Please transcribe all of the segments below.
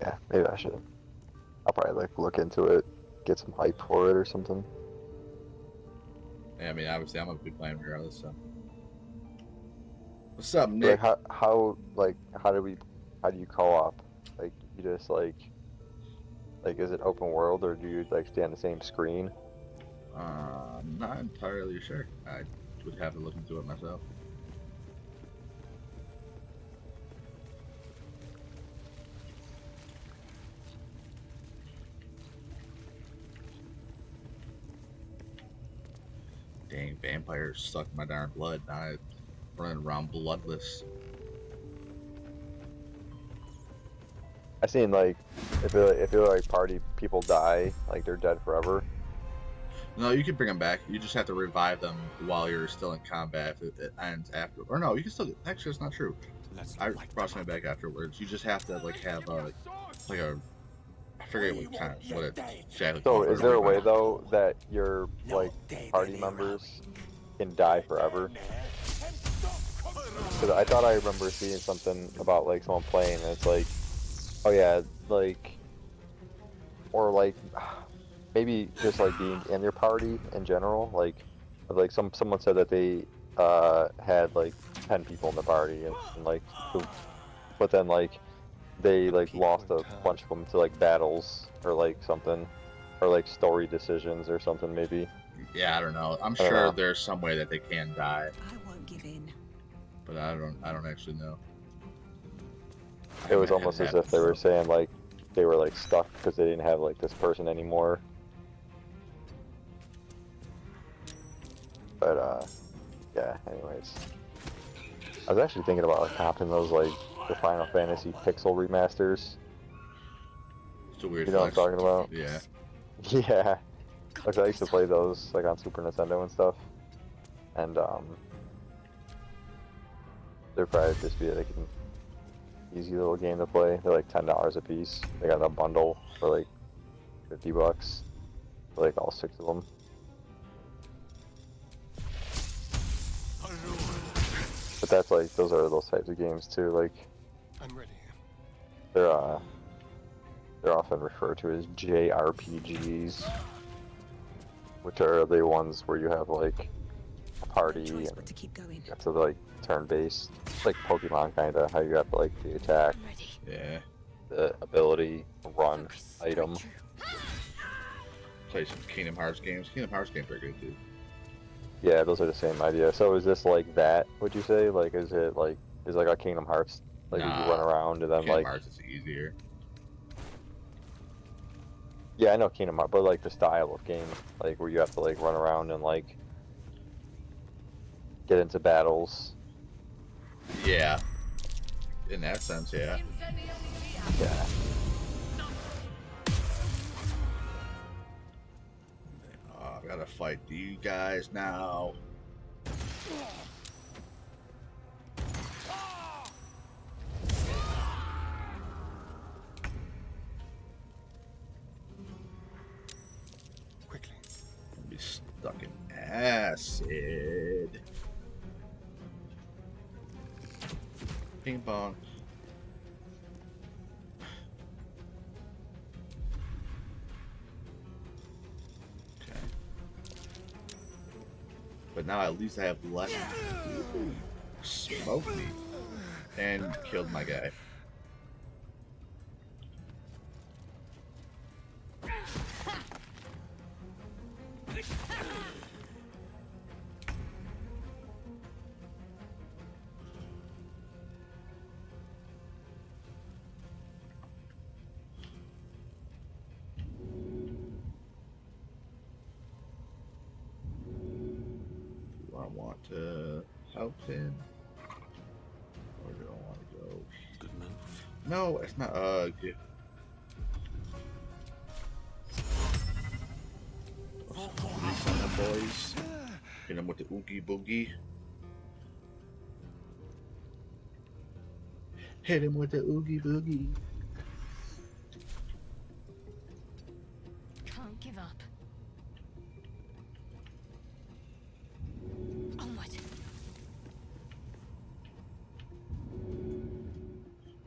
Yeah, maybe I should. I'll probably like look into it, get some hype for it or something. Yeah, I mean, obviously, I'm gonna be playing regardless. So, what's up, But like Nick? how do you co-op? Like you just like is it open world or do you like stay on the same screen? I'm not entirely sure. I would have to look into it myself. Dang, vampires suck my darn blood. Now I'm running around bloodless. I seen like if it like party people die, like they're dead forever. No, you can bring them back. You just have to revive them while you're still in combat. If it ends after, or no, you can still. Actually, it's not true. I brought something back afterwards. You just have to like have a like a. I forget what it's exactly So called, but is a there a way revive. though that your like party members can die forever? Because I thought I remember seeing something about like someone playing and it's like, oh yeah, like or like maybe just like being in your party in general, like someone said that they had like 10 people in the party and like but then like they like lost a bunch of them to like battles or like something or like story decisions or something maybe. Yeah, I don't know. I'm I don't sure know. there's some way that they can die, I won't give in. but I don't actually know. I It was haven't had it almost as if happen, they were so saying like they were like stuck because they didn't have like this person anymore. But yeah, anyways. I was actually thinking about like hopping those like the Final Fantasy Pixel remasters. it's a weird You know what I'm flex. talking about? Yeah, Yeah. Got Like to I go used to play somewhere. those like on Super Nintendo and stuff. And they're probably just be like an easy little game to play. They're like $10 a piece. They got a bundle for like $50 for like all 6 of them. But that's like those are those types of games too. Like I'm ready. they're uh they're often referred to as JRPGs, which are the ones where you have like a No party choice and but to keep going. you have to like turn-based. It's like Pokemon kind of how you got like the attack, I'm ready. yeah. the ability, run, Focus. item. Breakthrough. Play some Kingdom Hearts games. Kingdom Hearts games are good too. Yeah, those are the same idea. So is this like that? Would you say like is like a Kingdom Hearts like where you run Nah, around and then Kingdom like Hearts is easier. yeah I know Kingdom Hearts but like the style of game like where you have to like run around and like get into battles. Yeah, in that sense, yeah. Yeah. I gotta fight you guys now. Quickly. I'll be stuck in acid. Ping pong. Okay. But now at least I have less. Smoke me. And killed my guy. Do I want to help him? Or do I want to go? Good move. No, it's not. Good. Some of the boys. Hit him with the oogie boogie. Hit him with the oogie boogie. Can't give up. Onward.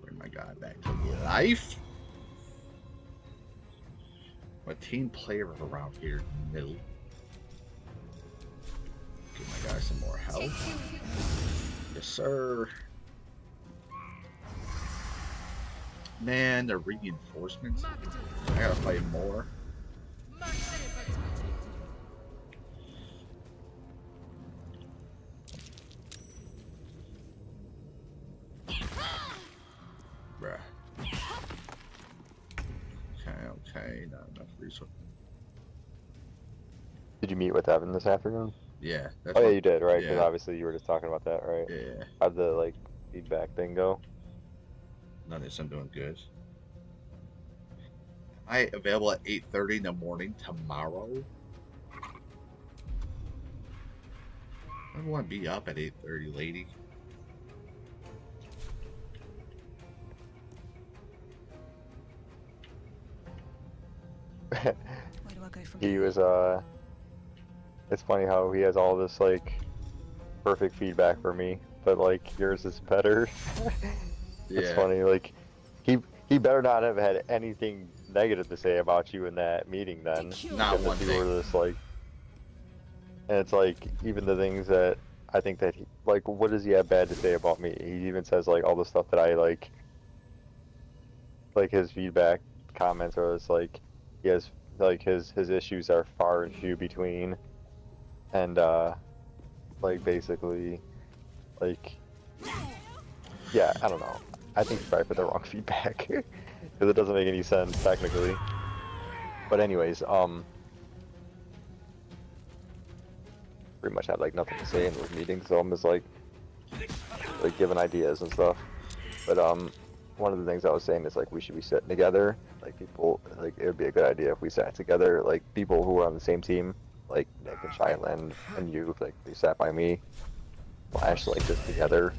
Bring my guy back to life. team player around here. No. Give my guy some more health. Yes, sir. Man, the reinforcements. I gotta fight more. Bruh. Okay, not enough resources. Did you meet with Evan this afternoon? Yeah. Oh yeah, you did, right? Because Yeah. obviously you were just talking about that, right? Yeah. How'd the like feedback thing go? None of this I'm doing good. Am I available at 8:30 in the morning tomorrow? I don't want to be up at 8:30, lady. Where do I go from He here? was it's funny how he has all this like perfect feedback for me, but like yours is better. It's Yeah. funny, like he better not have had anything negative to say about you in that meeting then. Not Because one you thing. were just like, and it's like even the things that I think that he, like, what does he have bad to say about me? He even says like all the stuff that I like his feedback comments are just like he has like his issues are far and few between, and like basically like yeah, I don't know. I think he's probably put the wrong feedback because it doesn't make any sense technically. But anyways, pretty much had like nothing to say in those meetings, so I'm just like giving ideas and stuff. But one of the things I was saying is like we should be sitting together, like people, like it would be a good idea if we sat together, like people who are on the same team, like Nick and Shyland and you, like they sat by me, slash like just together.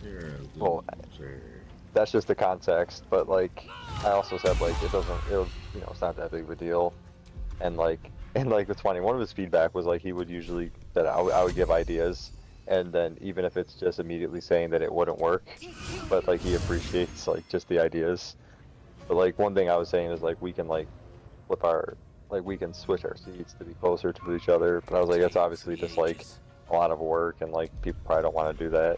You're a Well, loser. that's just the context, but like I also said like it'll you know, it's not that big of a deal, and like it's funny, one of his feedback was like he would usually that I would give ideas, and then even if it's just immediately saying that it wouldn't work, but like he appreciates like just the ideas. But like one thing I was saying is like we can like flip our we can switch our seats to be closer to each other, but I was like that's obviously just like a lot of work and like people probably don't want to do that.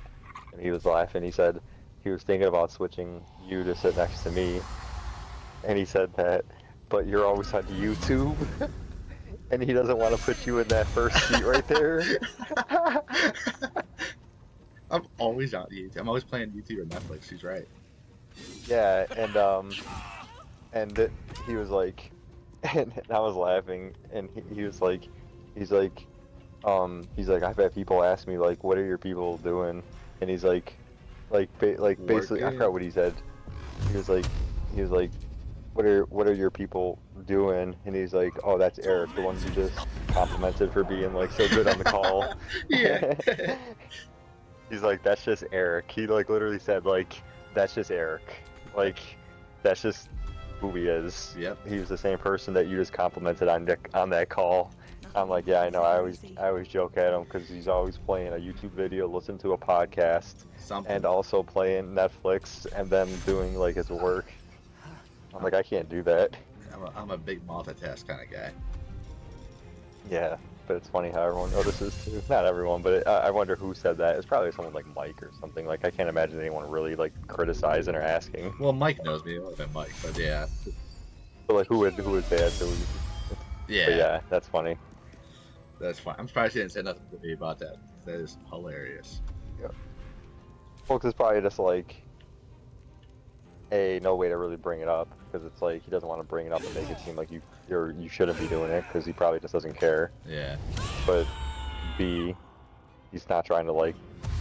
And he was laughing. He said he was thinking about switching you to sit next to me, and he said that, but you're always on YouTube, and he doesn't want to put you in that first seat right there. I'm always on YouTube. I'm always playing YouTube or Netflix. He's right. Yeah, and he was like, and I was laughing, and he was like, he's like, I've had people ask me like, what are your people doing? And he's like basically, I forgot what he said. He was like, what are your people doing? And he's like, oh, that's Eric, the one you just complimented for being like so good on the call. Yeah. He's like, that's just Eric. He like literally said like, that's just Eric. Like, that's just who he is. Yep. He was the same person that you just complimented on that call. I'm like, yeah, I know. I always joke at him because he's always playing a YouTube video, listening to a podcast, Something. and also playing Netflix, and then doing like his work. I'm like, I can't do that. I'm a big multitask kind of guy. Yeah, but it's funny how everyone notices too. Not everyone, but I wonder who said that. It's probably someone like Mike or something. Like, I can't imagine anyone really like criticizing or asking. Well, Mike knows me. It would have been Mike, but yeah. But like, who would say it? So Yeah. but yeah, that's funny. That's fine. I'm surprised he didn't say nothing to me about that. That is hilarious. Yeah. Well, 'cause it's probably just like no way to really bring it up, because it's like he doesn't want to bring it up and make it seem like you shouldn't be doing it, because he probably just doesn't care. Yeah. But B, he's not trying to like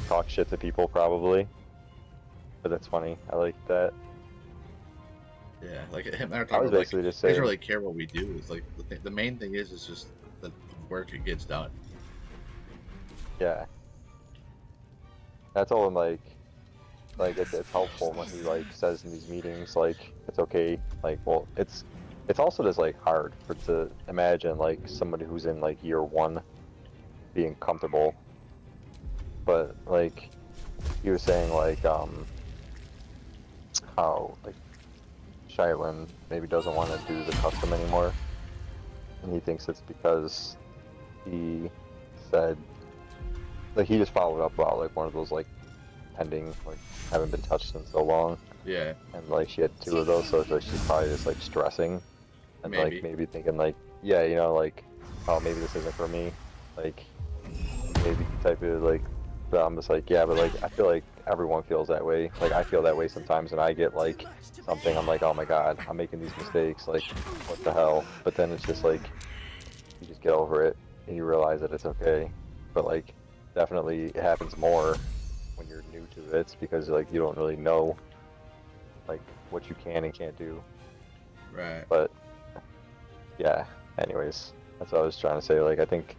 talk shit to people probably. But that's funny. I like that. Yeah. Like him and I were I talking was about, basically like, just he doesn't saying. really care what we do. It's like the main thing is just the work it gets done. Yeah. That's all. Like it's helpful when he like says in these meetings like it's okay. Like, well, it's also just like hard to imagine like somebody who's in like year one being comfortable. But like he was saying like how like Shylin maybe doesn't want to do the custom anymore, and he thinks it's because he said, like, he just followed up about like one of those like pending, like haven't been touched in so long, Yeah, and like she had 2 of those, so it's like she's probably just like stressing, and Maybe. like maybe thinking like, yeah, you know, like, oh, maybe this isn't for me, like maybe type of like. But I'm just like, yeah, but like I feel like everyone feels that way. Like I feel that way sometimes, and I get like something, I'm like, oh my god, I'm making these mistakes, like what the hell? But then it's just like you just get over it and you realize that it's okay. But like definitely it happens more when you're new to it because like you don't really know like what you can and can't do. right. But yeah, anyways, that's what I was trying to say. Like I think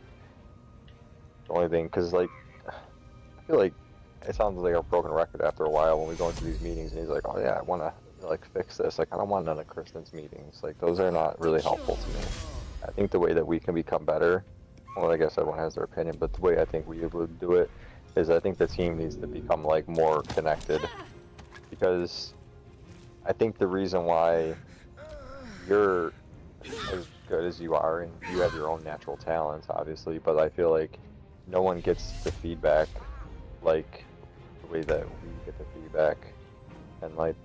the only thing, because like I feel like it sounds like a broken record after a while when we go into these meetings and he's like, oh yeah, I want to like fix this. Like I don't want none of Kristen's meetings. Like those are not really helpful to me. I think the way that we can become better, well, I guess everyone has their opinion, but the way I think we would do it is I think the team needs to become like more connected, because I think the reason why you're as good as you are and you have your own natural talents, obviously, but I feel like no one gets the feedback like the way that we get the feedback, and like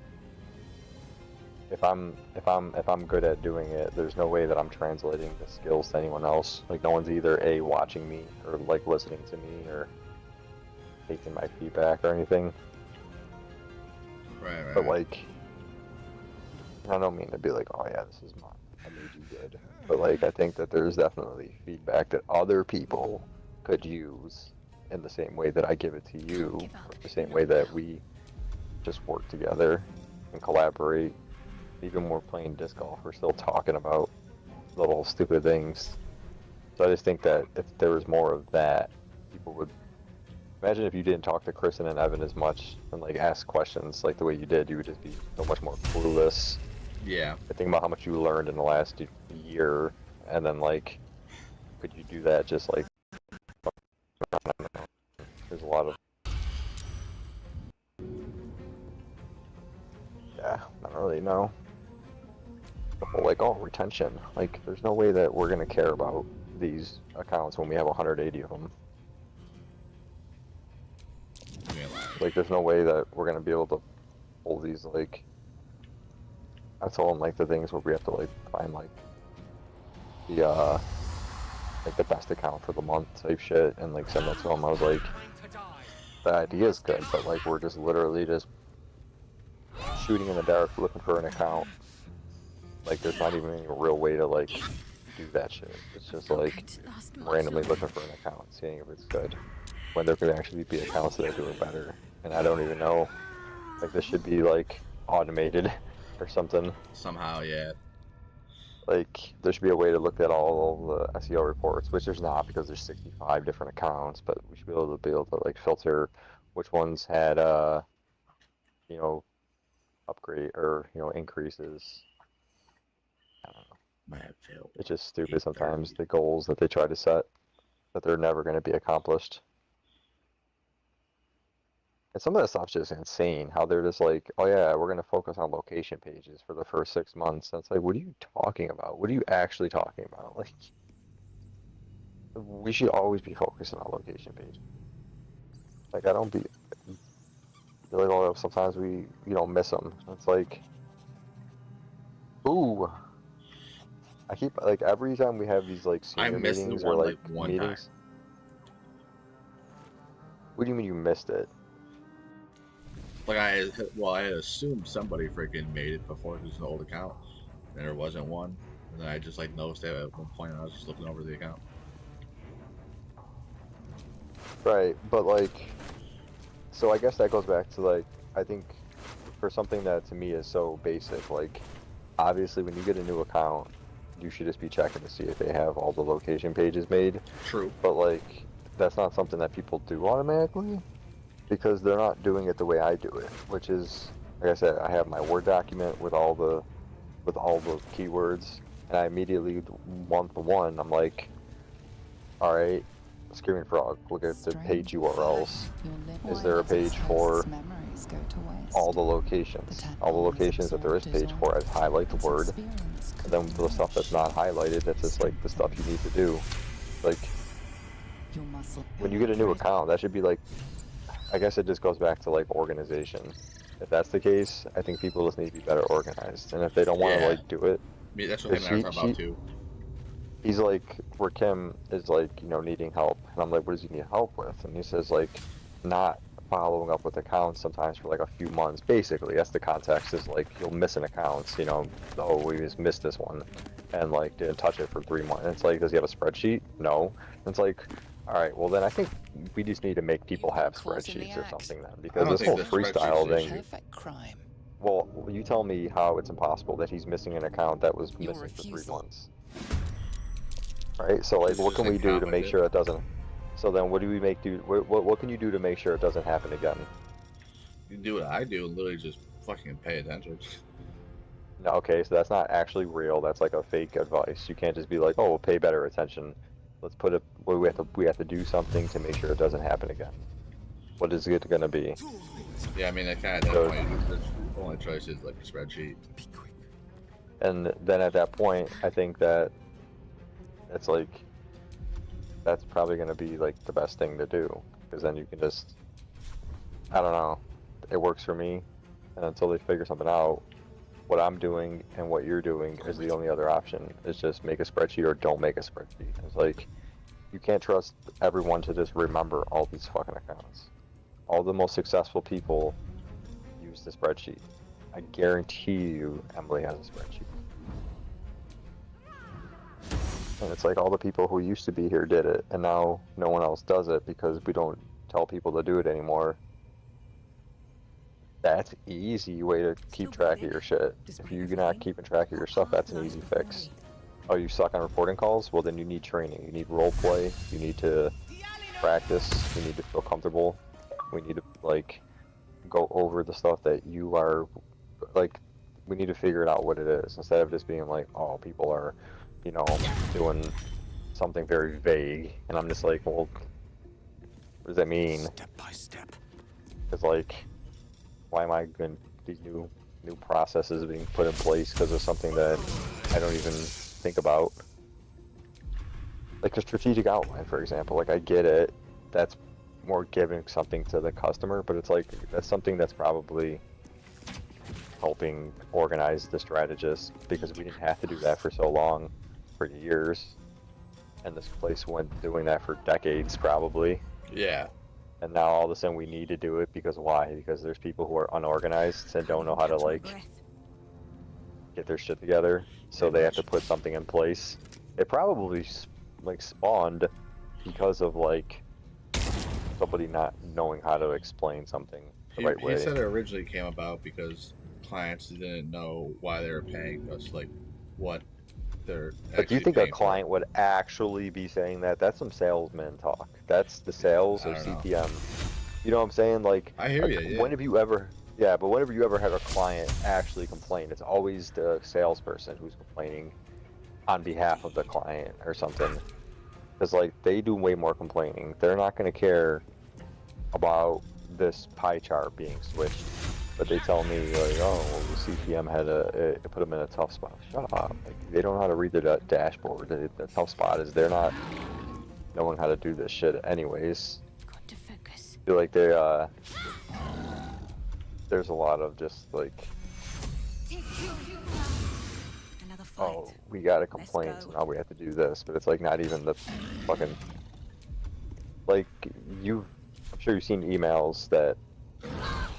if I'm good at doing it, there's no way that I'm translating the skills to anyone else. Like no one's either A, watching me or like listening to me or taking my feedback or anything. Right, right. But like I don't mean to be like, oh yeah, this is mine, I made you good. But like I think that there's definitely feedback that other people could use in the same way that I give it to you, or the same way that we just work together and collaborate. Even when we're playing disc golf, we're still talking about little stupid things. So I just think that if there was more of that, people would imagine if you didn't talk to Kristen and Evan as much and like ask questions like the way you did, you would just be so much more clueless. Yeah. I think about how much you learned in the last year, and then like, could you do that just like, there's a lot of, yeah, I don't really know. The whole like, oh, retention, like there's no way that we're gonna care about these accounts when we have 180 of them. Like there's no way that we're gonna be able to pull these, like, I told them like the things where we have to like find like the best account for the month type shit and like send that to them. I was like, the idea is good, but like we're just literally just shooting in the dark looking for an account. Like there's not even any real way to like do that shit. It's just like randomly looking for an account, seeing if it's good, when there could actually be accounts that are doing better. And I don't even know, like this should be like automated or something. Somehow, yeah. Like there should be a way to look at all the SEO reports, which there's not because there's 65 different accounts, but we should be able to like filter which ones had you know, upgrade or increases. I don't know. It's just stupid sometimes, the goals that they try to set, that they're never going to be accomplished. And some of that stuff's just insane, how they're just like, oh yeah, we're going to focus on location pages for the first 6 months. And it's like, what are you talking about? What are you actually talking about? Like, we should always be focusing on location pages. Like, I don't be, feel like, oh, sometimes we, miss them. It's like, ooh. I keep, like, every time we have these, like, I senior missed the meetings one or, like one meetings. time. What do you mean you missed it? Like I had assumed somebody freaking made it before it was an old account, and there wasn't one. And then I just like noticed it at one point, and I was just looking over the account. Right, but like, so I guess that goes back to like, I think for something that to me is so basic, like, obviously when you get a new account, you should just be checking to see if they have all the location pages made. True. But like, that's not something that people do automatically, because they're not doing it the way I do it, which is, like I said, I have my Word document with all the keywords, and I immediately, month one, I'm like, all right, Screaming Frog, look at the page URLs. Is there a page for all the locations? All the locations that there is page for, I highlight the word. And then the stuff that's not highlighted, that's just like the stuff you need to do. Like, when you get a new account, that should be like, I guess it just goes back to like organization. If that's the case, I think people just need to be better organized. And if they don't want to like do it, I mean, that's what him and I are talking about too. He's like, where Kim is like, you know, needing help. And I'm like, what does he need help with? And he says like, not following up with accounts sometimes for like a few months. Basically, that's the context, is like, you'll miss an account, you know, oh, we just missed this one. And like, didn't touch it for 3 months. And it's like, does he have a spreadsheet? No. And it's like, all right, well then I think we just need to make people have spreadsheets or something then. Because this whole freestyle thing. Well, you tell me how it's impossible that he's missing an account that was missing for 3 months. Right, so like, what can we do to make sure it doesn't? So then, what do we do? What can you do to make sure it doesn't happen again? You do what I do and literally just fucking pay attention. No, okay, so that's not actually real. That's like a fake advice. You can't just be like, oh, we'll pay better attention. Let's put it. We have to do something to make sure it doesn't happen again. What is it going to be? Yeah, I mean, at that point, the only choice is like a spreadsheet. And then at that point, I think that it's like, that's probably going to be like the best thing to do, because then you can just, I don't know, it works for me, and until they figure something out, what I'm doing and what you're doing is the only other option. Is just make a spreadsheet or don't make a spreadsheet. It's like, you can't trust everyone to just remember all these fucking accounts. All the most successful people use the spreadsheet. I guarantee you Emily has a spreadsheet. And it's like, all the people who used to be here did it, and now no one else does it because we don't tell people to do it anymore. That's an easy way to keep track of your shit. If you're not keeping track of your stuff, that's an easy fix. Oh, you suck on reporting calls? Well, then you need training. You need role play. You need to practice. You need to feel comfortable. We need to, like, go over the stuff that you are, like, we need to figure it out what it is, instead of just being like, oh, people are, you know, doing something very vague, and I'm just like, well, what does that mean? Step by step. It's like, why am I going these new processes being put in place because of something that I don't even think about? Like a strategic outline, for example. Like, I get it, that's more giving something to the customer, but it's like, that's something that's probably helping organize the strategist, because we didn't have to do that for so long, for years, and this place went doing that for decades probably. Yeah. And now all of a sudden we need to do it because why? Because there's people who are unorganized and don't know how to like get their shit together, so they have to put something in place. It probably like spawned because of like somebody not knowing how to explain something the right way. He said it originally came about because clients didn't know why they were paying us, like what they're. But do you think a client would actually be saying that? That's some salesman talk. That's the sales or CPM. You know what I'm saying? Like, I hear you. Yeah. When have you ever? Yeah, but whenever you ever had a client actually complain, it's always the salesperson who's complaining on behalf of the client or something. Because like, they do way more complaining. They're not going to care about this pie chart being switched, but they tell me like, oh, well, the CPM had it put them in a tough spot. Shut up! Like, they don't know how to read the dashboard. The tough spot is they're not knowing how to do this shit anyways. Got to focus. I feel like there's a lot of just like, Another fight. oh, we got a complaint, so now we have to do this, but it's like not even the fucking, like, I'm sure you've seen emails that,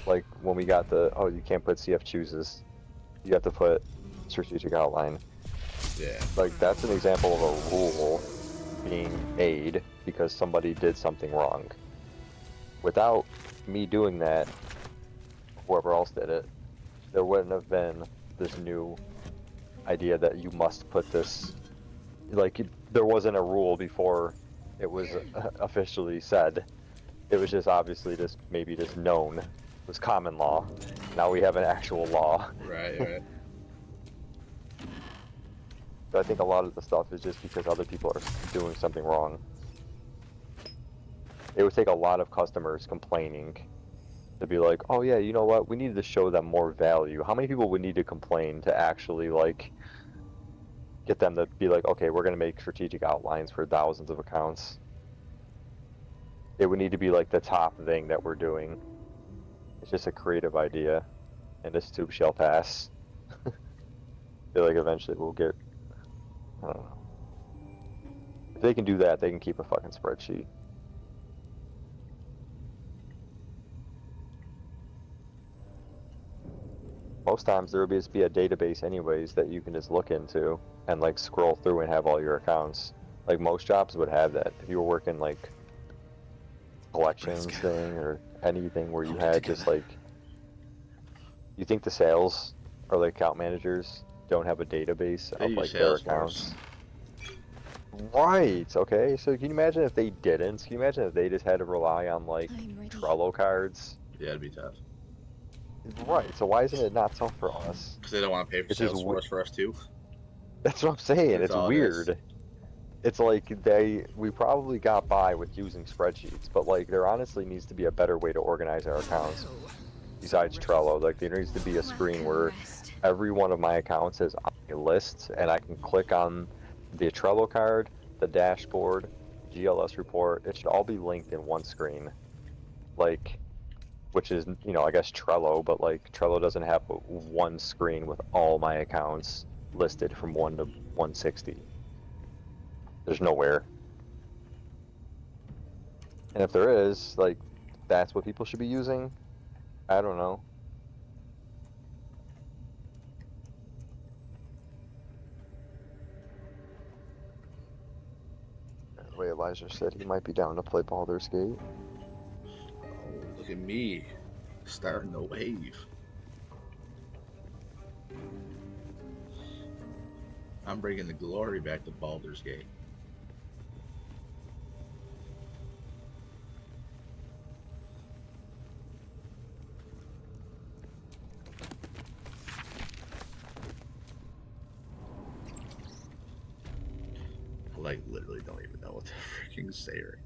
like, when we got the, oh, you can't put CF chooses, you have to put strategic outline. Yeah. Like, that's an example of a rule being made because somebody did something wrong. Without me doing that, whoever else did it, there wouldn't have been this new idea that you must put this, like, there wasn't a rule before it was officially said. It was just obviously just maybe just known. It was common law. Now we have an actual law. Right. So I think a lot of the stuff is just because other people are doing something wrong. it would take a lot of customers complaining to be like, oh yeah, you know what, we needed to show them more value. How many people would need to complain to actually like get them to be like, okay, we're going to make strategic outlines for thousands of accounts? It would need to be like the top thing that we're doing. It's just a creative idea, and this tube shall pass. I feel like eventually we'll get, I don't know. If they can do that, they can keep a fucking spreadsheet. Most times there will just be a database anyways that you can just look into and like scroll through and have all your accounts. Like most jobs would have that. If you were working like collections thing or anything where you had just like, you think the sales or the account managers don't have a database They of use like their Salesforce. accounts? Right, okay, so can you imagine if they didn't? Can you imagine if they just had to rely on like I'm ready. Trello cards? Yeah, it'd be tough. Right, so why isn't it not so for us? Because they don't want to pay for It's just Salesforce for us too. That's what I'm saying, That's it's all it is. weird. It's like we probably got by with using spreadsheets, but like there honestly needs to be a better way to organize our accounts besides Trello. Like there needs to be a screen where every one of my accounts is on a list and I can click on the Trello card, the dashboard, GLS report. It should all be linked in one screen. Like, which is, you know, I guess Trello, but like Trello doesn't have one screen with all my accounts listed from 1 to 160. There's nowhere. And if there is, like, that's what people should be using. I don't know. The way Elijah said he might be down to play Baldur's Gate. Oh, look at me, starting the wave. I'm bringing the glory back to Baldur's Gate. I like literally don't even know what to freaking say right now.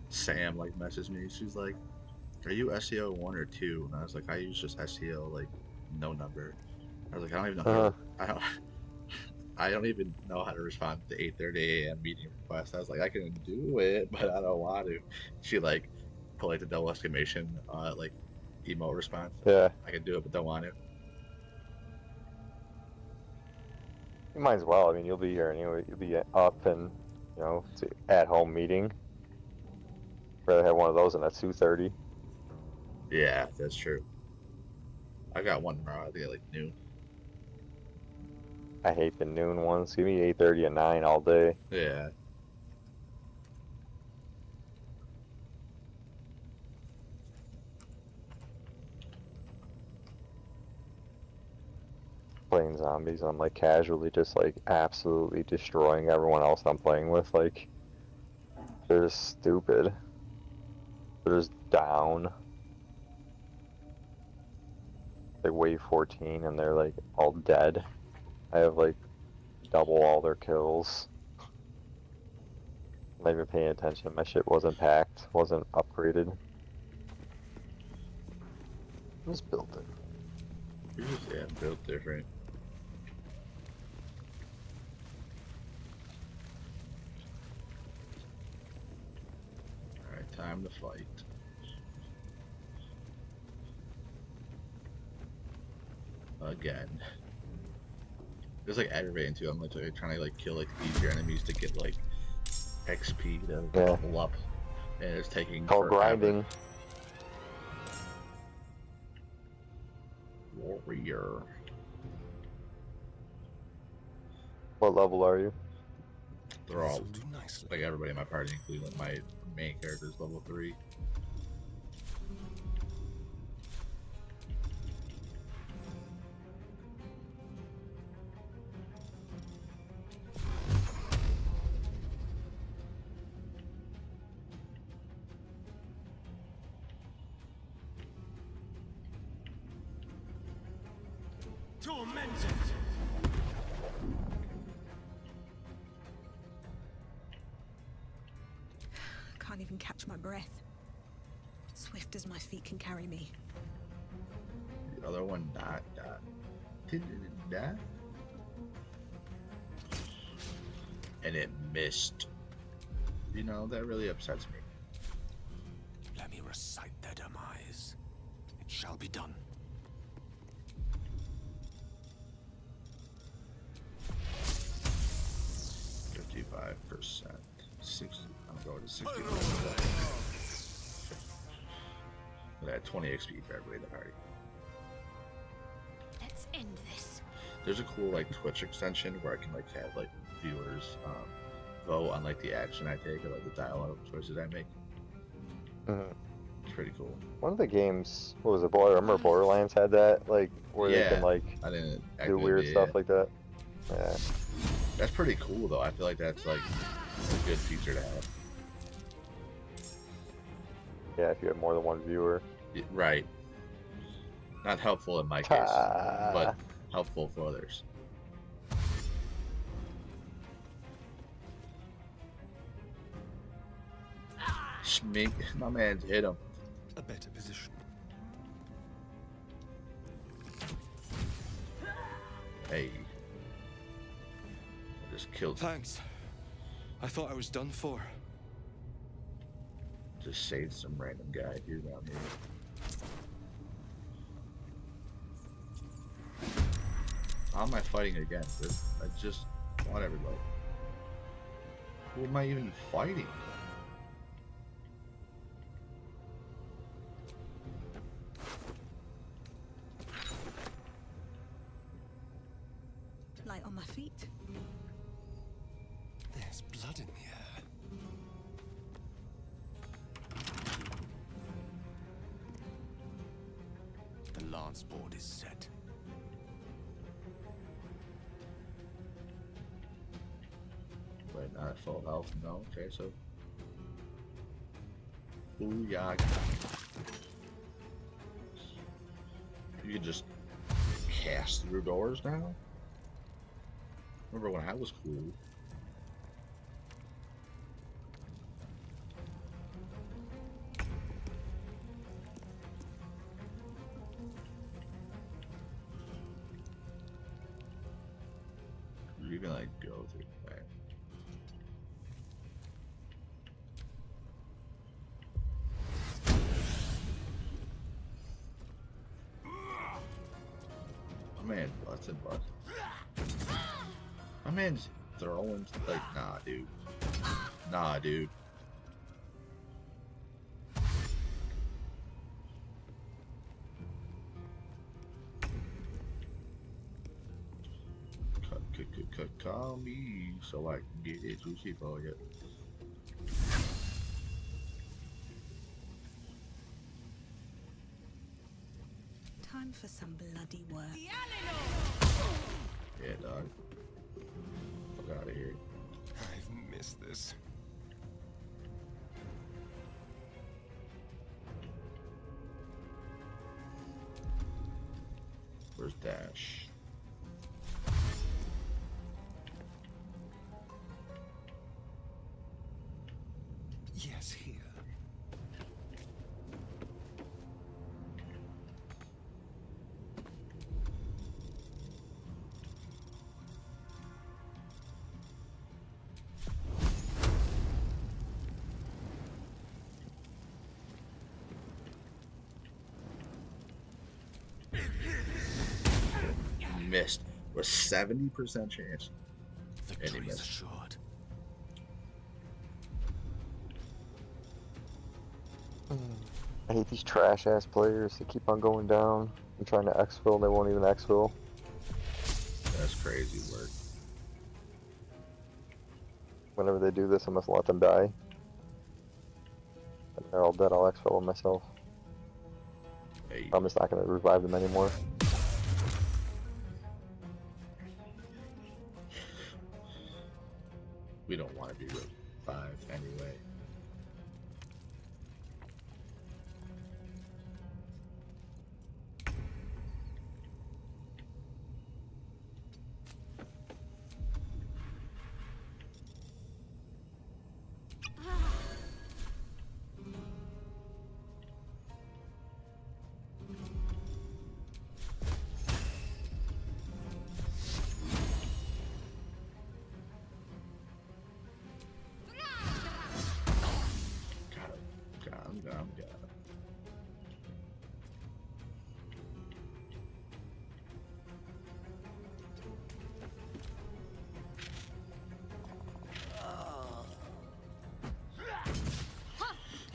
Sam like messaged me. She's like, "Are you SEO 1 or 2?" And I was like, "I use just SEO, like no number." I was like, "I don't even know. How to, I don't. I don't even know how to respond to 8:30 a.m. meeting requests." I was like, "I can do it, but I don't want to." She like put like the double exclamation like emote response. Yeah. I can do it, but don't want to. You might as well. I mean, you'll be here anyway. You'll be up and, you know, it's an at-home meeting. Rather have one of those than at 2:30. Yeah, that's true. I got one tomorrow. I think at like noon. I hate the noon ones. Give me 8:30 and 9 all day. Yeah. Playing zombies, I'm like casually just like absolutely destroying everyone else I'm playing with. Like, they're just stupid. They're just down. Like wave 14 and they're like all dead. I have like double all their kills. I'm not even paying attention. My shit wasn't packed, wasn't upgraded. Just built it. You're just built different. Alright, time to fight. Again. It's like aggravating too. I'm like trying to like kill like easier enemies to get like XP to level up, and it's taking Called forever. grinding. Warrior. What level are you? They're all This'll do nicely. like everybody in my party, including like my main character, is level 3. Tormented. Can't even catch my breath. Swift as my feet can carry me. The other one not didn't it die? And it missed. You know, that really upsets me. Let me recite their demise. It shall be done. %. 60. I'm going to 60. That 20 XP for everybody in the party. Let's end this. There's a cool like Twitch extension where I can like have like viewers vote on like the action I take or like the dialogue choices I make. It's pretty cool. One of the games, what was it? I remember Borderlands had that, like where they can like I didn't do weird stuff like that. Yeah. That's pretty cool though. I feel like that's like a good feature to have. Yeah, if you have more than one viewer. Right. Not helpful in my case, but helpful for others. Schmink, my man's hit him. A better position. Hey. I just killed him. Thanks. I thought I was done for. Just saved some random guy here down here. How am I fighting against this? I just fought everybody. Who am I even fighting? Light on my feet. There's blood in the air. The lance board is set. Wait, not at full health. No, okay, so. Booyah. You can just cast through doors now? Remember when I was cool? You can like go through that. My man butts and butts. My man's throwing like nah dude. Nah dude. Call me so I can get it juicy for you. Time for some bloody work. Yeah, dog. Fuck out of here. I've missed this. Where's Dash? Yes, here. Missed with 70% chance. Victory is missed. assured. I hate these trash ass players that keep on going down and trying to exfil and they won't even exfil. That's crazy work. Whenever they do this, I must let them die. When they're all dead, I'll exfil them myself. Hey, I'm just not going to revive them anymore. we don't want to be revived anyway.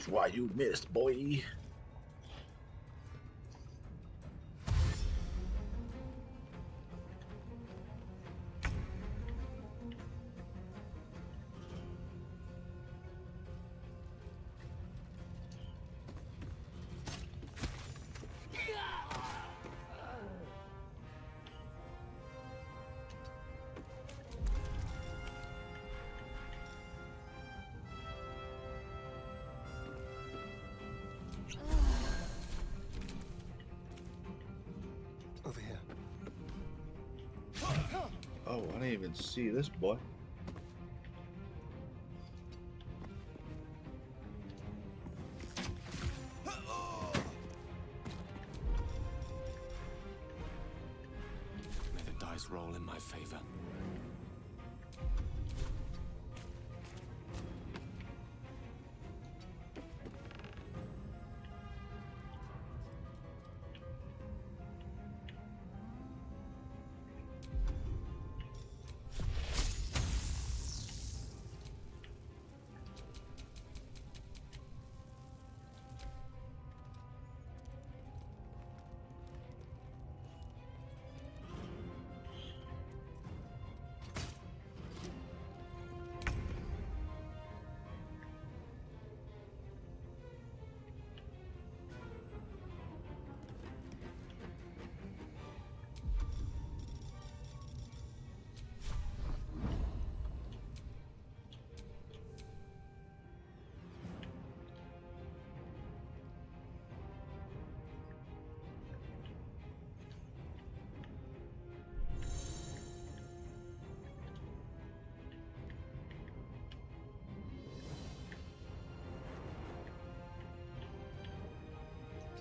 why you missed, boy. Over here. Oh, I didn't even see this boy. May the dice roll in my favor.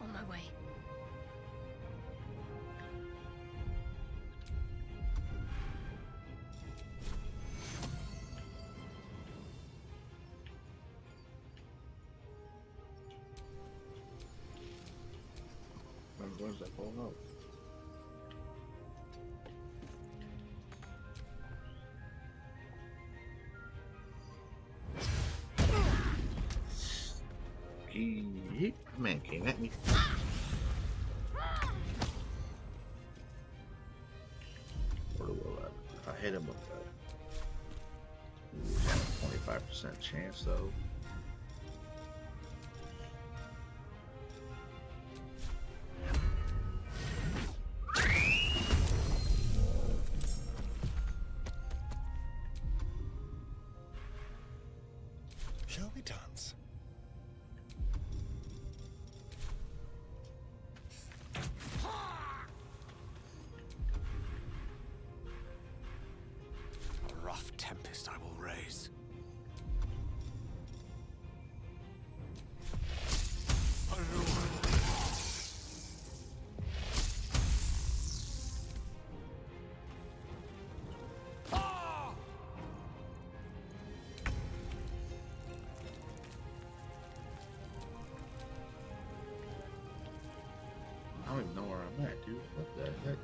On my way. Where's that pulling out? He man came at me. Where will I? If I hit him with that, 25% chance though. Shall we dance? A rough tempest I will raise. I don't even know where I'm at, dude. What the heck?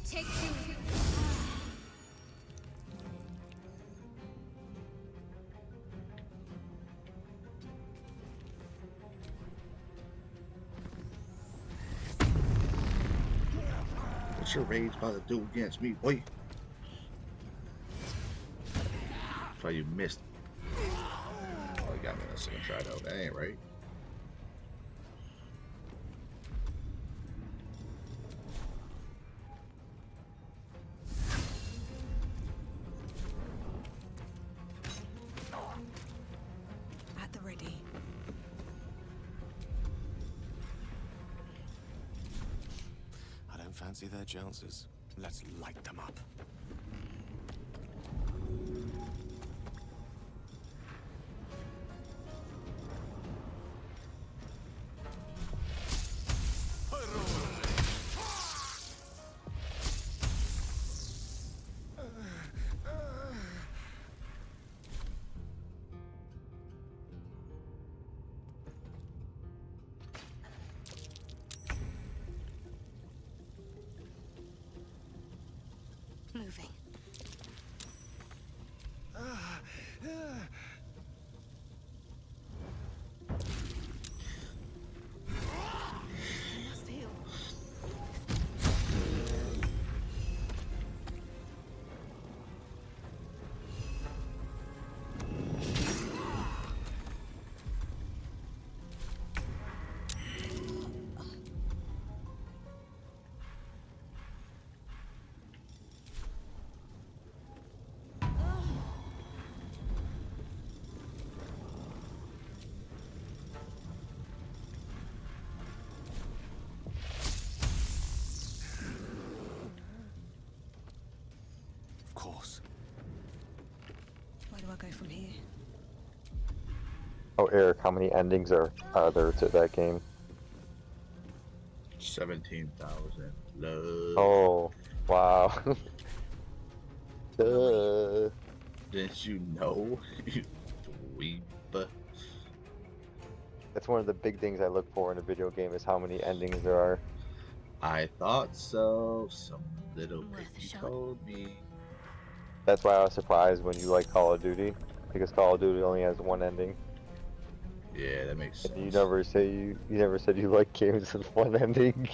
Take two. What's your rage about to do against me, boy? That's why you missed. Oh, you got me in a second try though. That ain't right. At the ready. I don't fancy their chances. Let's light them up. moving. I must heal. Of course. Where do I go from here? Oh, Eric, how many endings are there to that game? 17,000. Love. Oh, wow. Duh. Didn't you know? You dweeb. That's one of the big things I look for in a video game is how many endings there are. I thought so. Some little Worth a piggy shot. told me. That's why I was surprised when you like Call of Duty, because Call of Duty only has one ending. Yeah, that makes sense. And you never said you like games with one ending.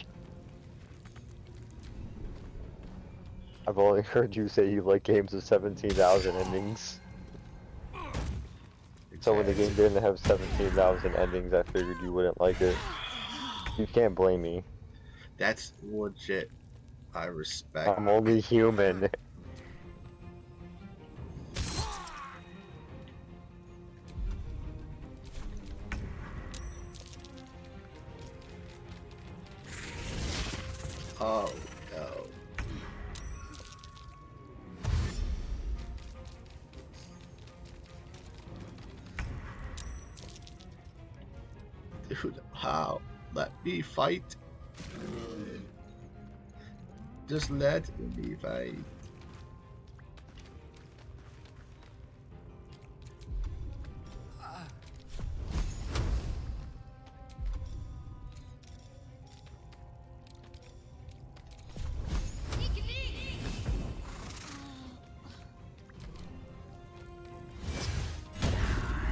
I've only heard you say you like games with 17,000 endings. So when the game didn't have 17,000 endings, I figured you wouldn't like it. You can't blame me. That's legit. I respect. I'm only human. Oh no. Dude, how? Let me fight. Just let me fight.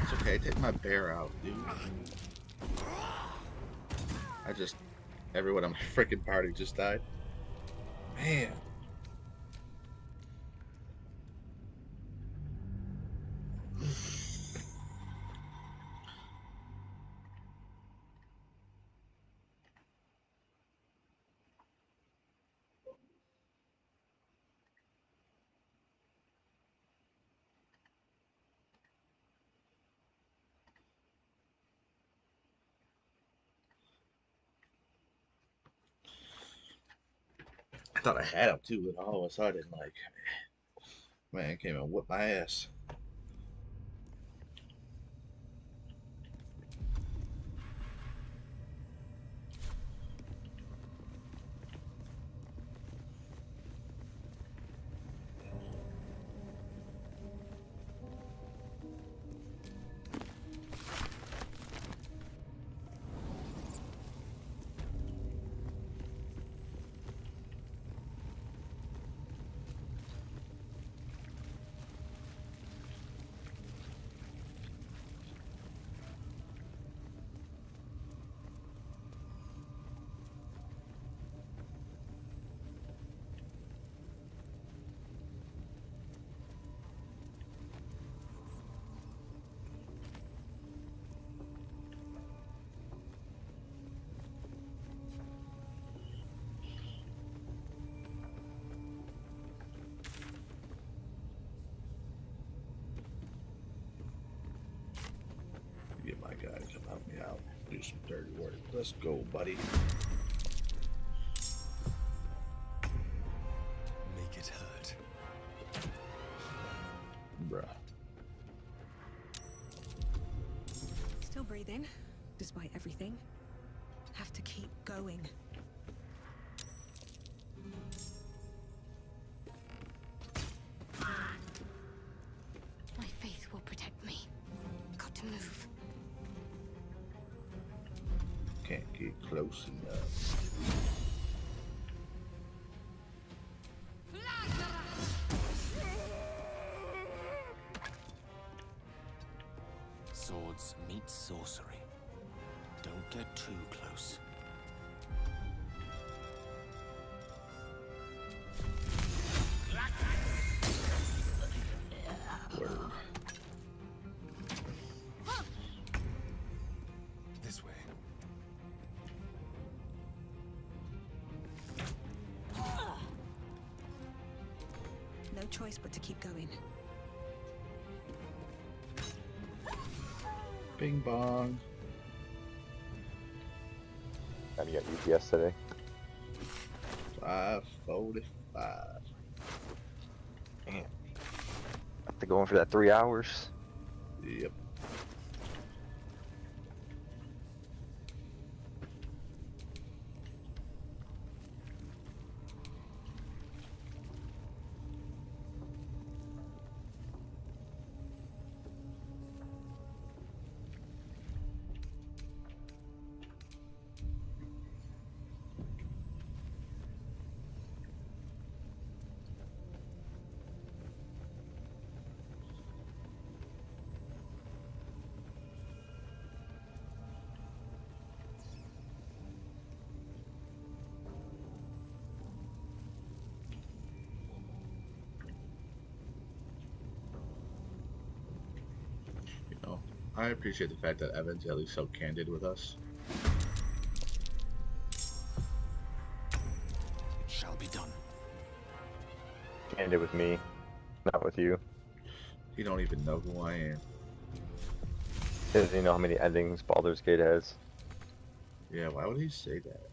It's okay, take my bear out, dude. Everyone on my freaking party just died. Man. I thought I had him too, but all of a sudden, like, man came and whipped my ass. Get my guy to come help me out. Do some dirty work. Let's go, buddy. Make it hurt. Bruh. Still breathing, despite everything. Have to keep going. My faith will protect me. Got to move. Can't get close enough. Swords meet sorcery. Don't get too close. Word. This way. No choice but to keep going. Bing bong. And you got UPS today. 5:45. Damn. Have to go in for that 3 hours. Yep. You know, I appreciate the fact that Evan's at least so candid with us. It shall be done. Candid with me, not with you. He don't even know who I am. Does he know how many endings Baldur's Gate has? Yeah, why would he say that?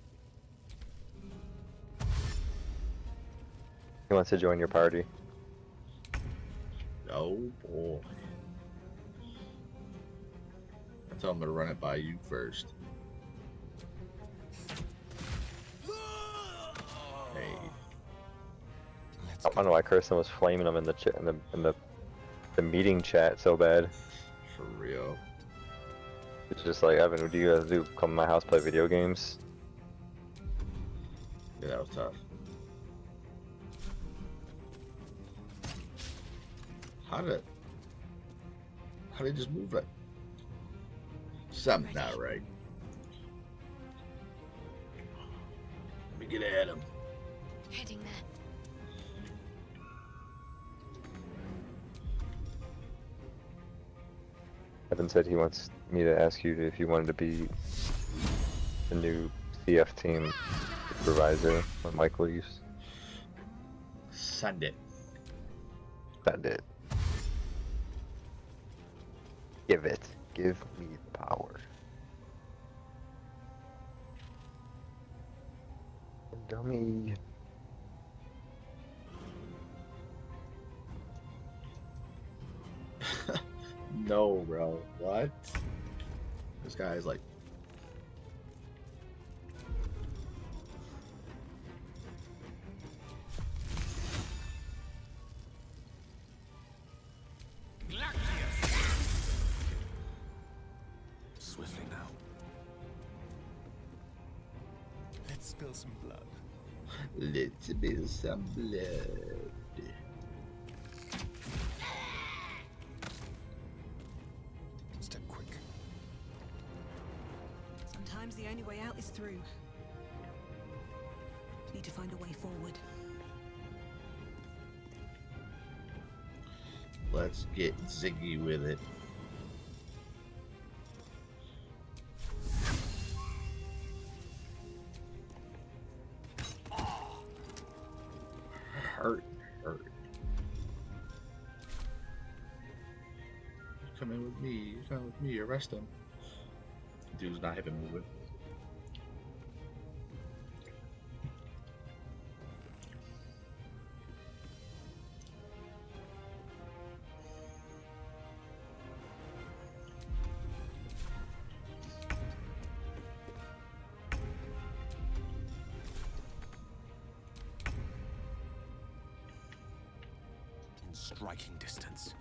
He wants to join your party. Oh boy. I tell him to run it by you first. Hey, Let's I don't know why Kirsten was flaming him in the chat in the meeting chat so bad. for real. It's just like, Evan, what do you guys do? Come to my house, play video games? Yeah, that was tough. How did he just move right? Something's not right. Let me get at him. Heading there. Evan said he wants me to ask you if you wanted to be the new CF team supervisor when Mike leaves. Send it. Send it. Give it. Give me the power. Dummy. No, bro. What? This guy is like. swiftly now. Let's spill some blood. Let's spill some blood. Step quick. Sometimes the only way out is through. Need to find a way forward. Let's get ziggy with it. Hurt. Come in with me. Come with me. Arrest him. Dude's not even moving. In striking distance.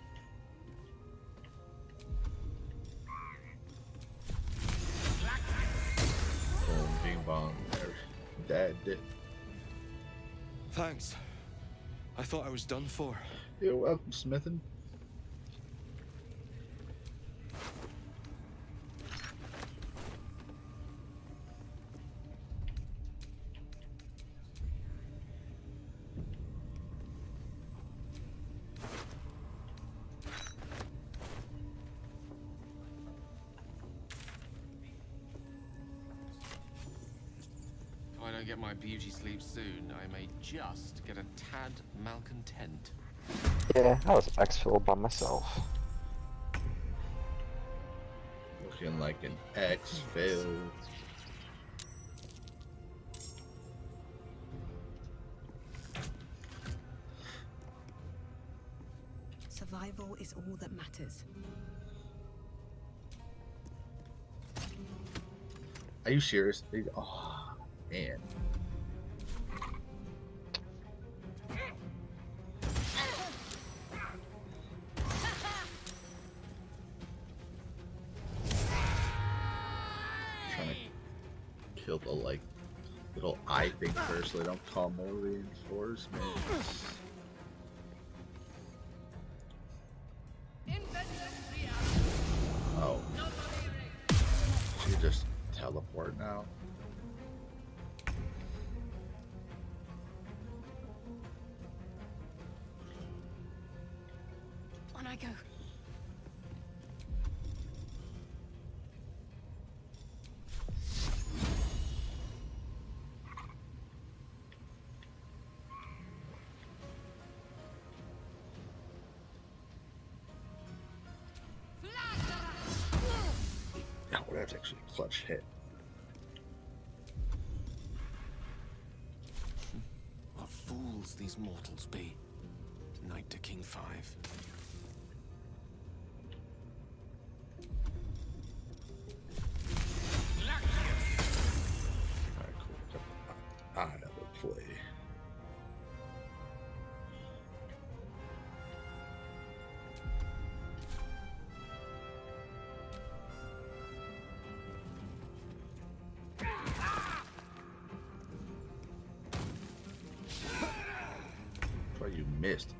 Boom, bing bong. There's Dad. Thanks. I thought I was done for. You're welcome, Smithin. don't get my beauty sleep soon, I may just get a tad malcontent. Yeah, I was exfil by myself. Looking like an X-Fill. Survival is all that matters. Are you serious? Oh, man. Trying to kill the, like, little eye thing first so they don't call more reinforcements. Oh. She just teleport now? On I go. Oh, that's actually a clutch hit. What fools these mortals be. Knight to King 5. Alright, cool. I have a play. That's why you missed.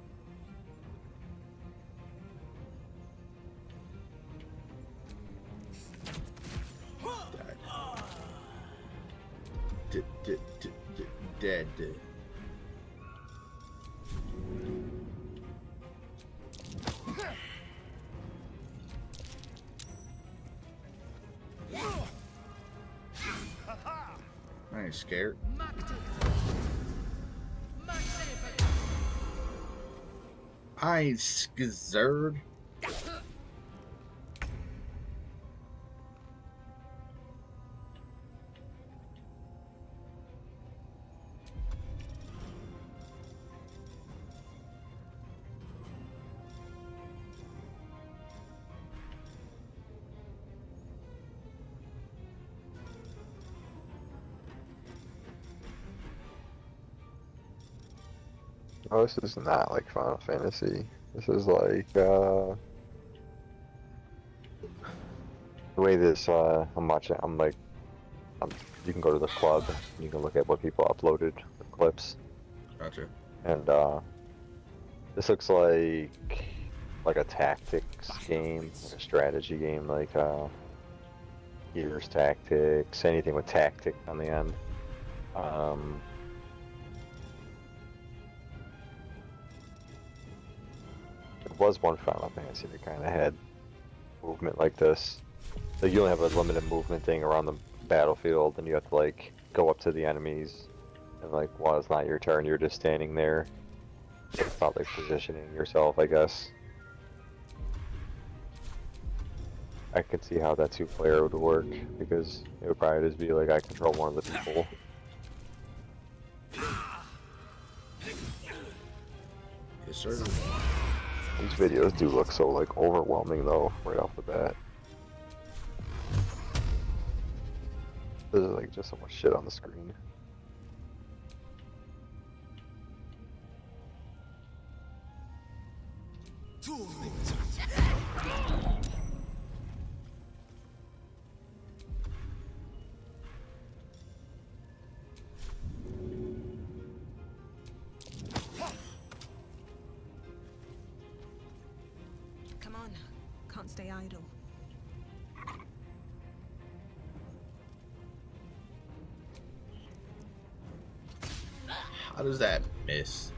Dead. I ain't scared. I ain't scared. Oh, this is not like Final Fantasy. This is like, the way this, I'm watching, you can go to the club, you can look at what people uploaded, the clips, Gotcha. and, this looks like a tactics game, like a strategy game, like, Gears Tactics, anything with tactic on the end. There was one Final Fantasy that kind of had movement like this. Like you only have a limited movement thing around the battlefield, and you have to like go up to the enemies, and like while it's not your turn, you're just standing there. It's not like positioning yourself, I guess. I could see how that 2-player would work, because it would probably just be like I control one of the people. Yes, sir. These videos do look so like overwhelming though, right off the bat. There's like just so much shit on the screen. Come on, can't stay idle. How does that miss?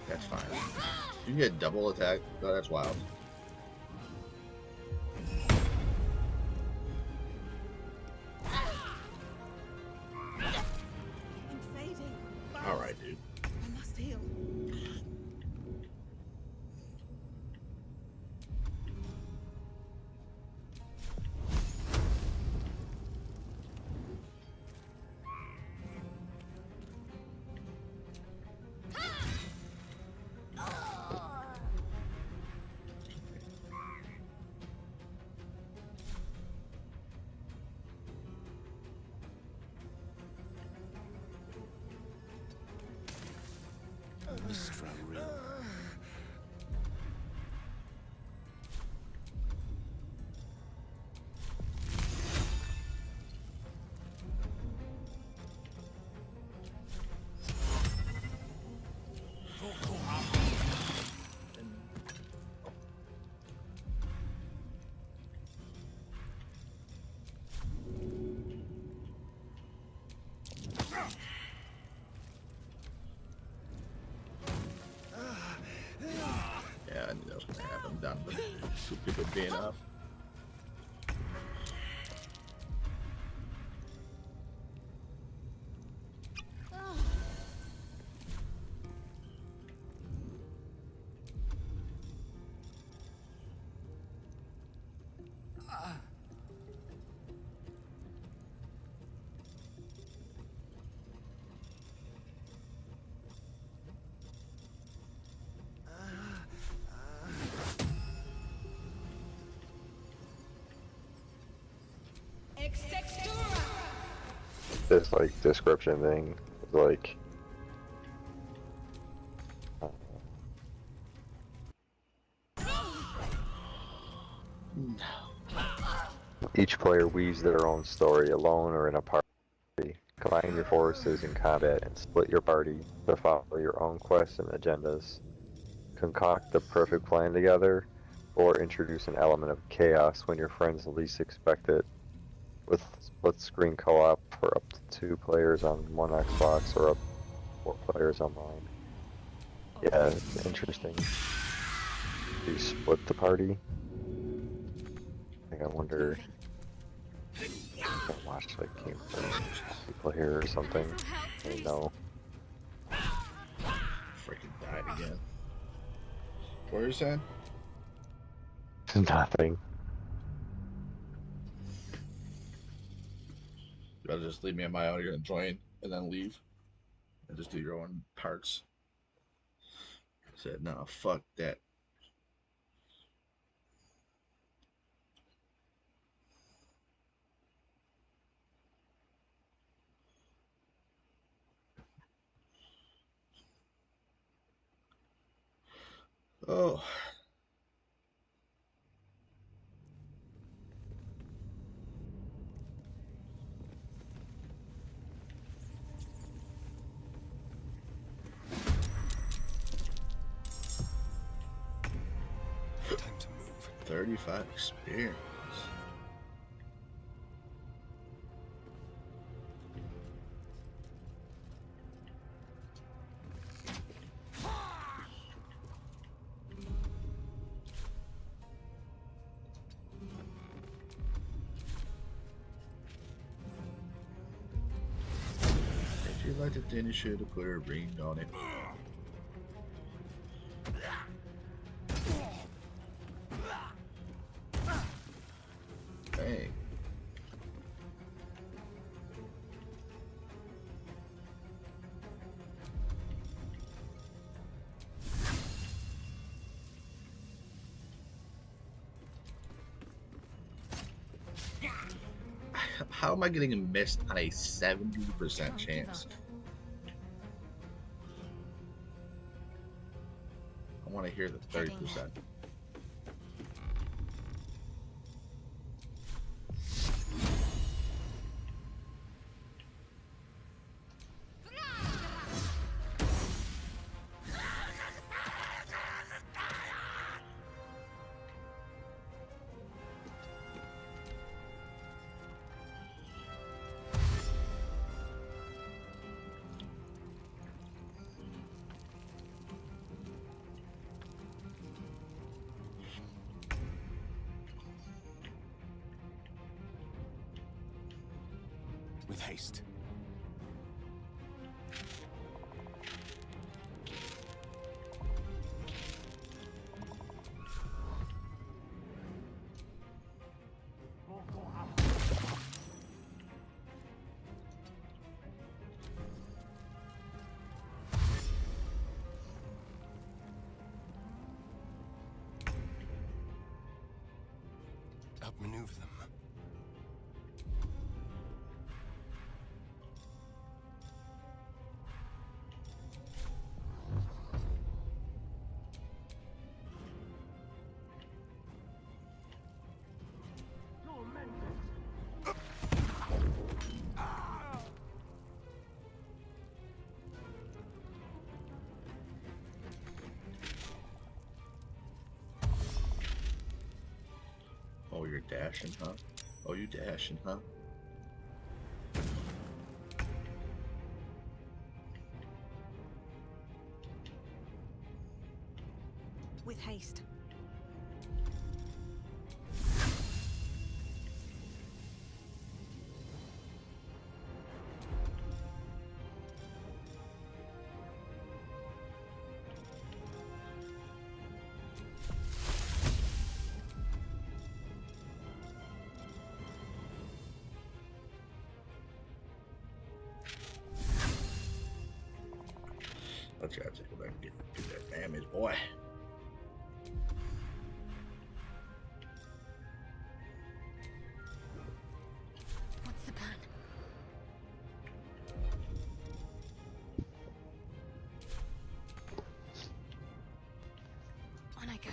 That's fine. You can get double attack. Oh, that's wild. Two people being up. This like description thing is like each player weaves their own story alone or in a party. Combine your forces in combat and split your party to follow your own quests and agendas. Concoct the perfect plan together, or introduce an element of chaos when your friends least expect it. With split-screen co-op for up to 2 players on one Xbox or up to 4 players online. Yeah, it's interesting. You split the party. Like I wonder. I watch like gameplay people here or something. I know. Freaking died again. What are you saying? Nothing. You gotta just leave me on my own. You're gonna join and then leave and just do your own parts. I said, no, fuck that. Oh. Time to move. 35 experience. If you liked it, then you should have put a ring on it. Dang. How am I getting a missed on a 70% chance? I want to hear the 30%. With haste. Outmaneuver them. Oh, you're dashing, huh? Oh, you dashing, huh? With haste. just gotta take it back and get that damage, boy. What's the plan? On I go.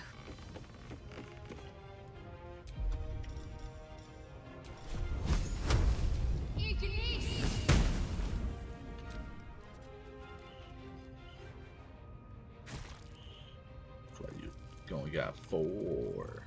That's why you only got 4.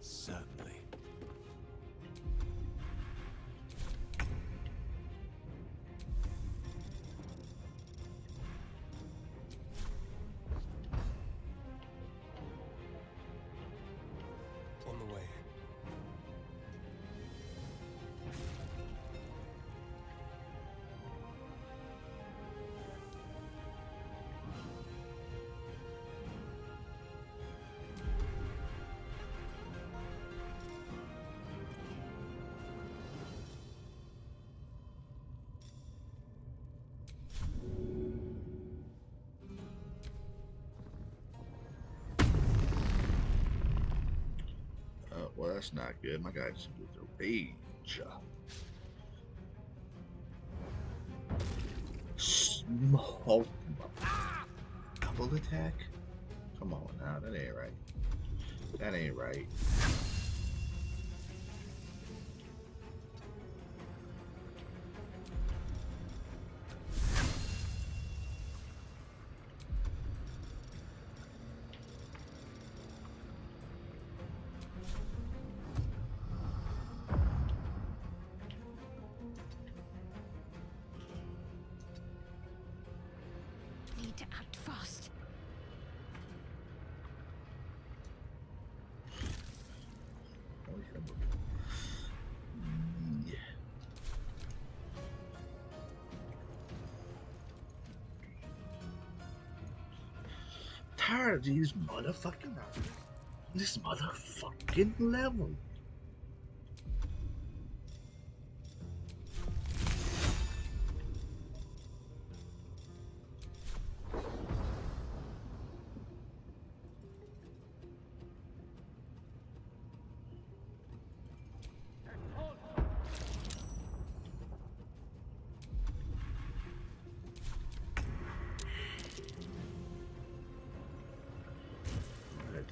Certainly. On the way. Well, that's not good. My guy just moved a rage. Smoke. Double attack? Come on now, that ain't right. That ain't right. Need to act fast. Yeah. Tired of these motherfucking this motherfucking level.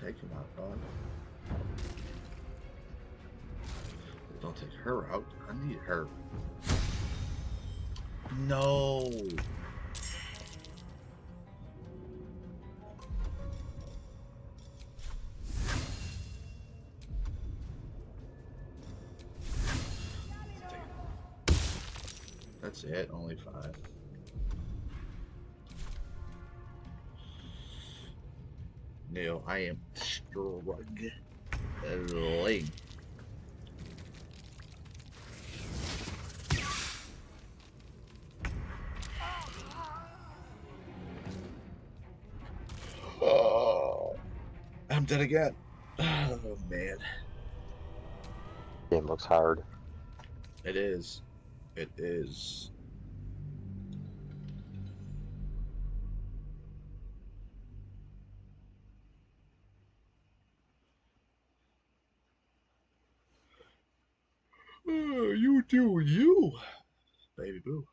Take him out, dog. Don't take her out. I need her. No. That's it. Only 5. No, I am struggling. Oh, I'm dead again. Oh man, Game looks hard. it is. It is. You do you, baby boo.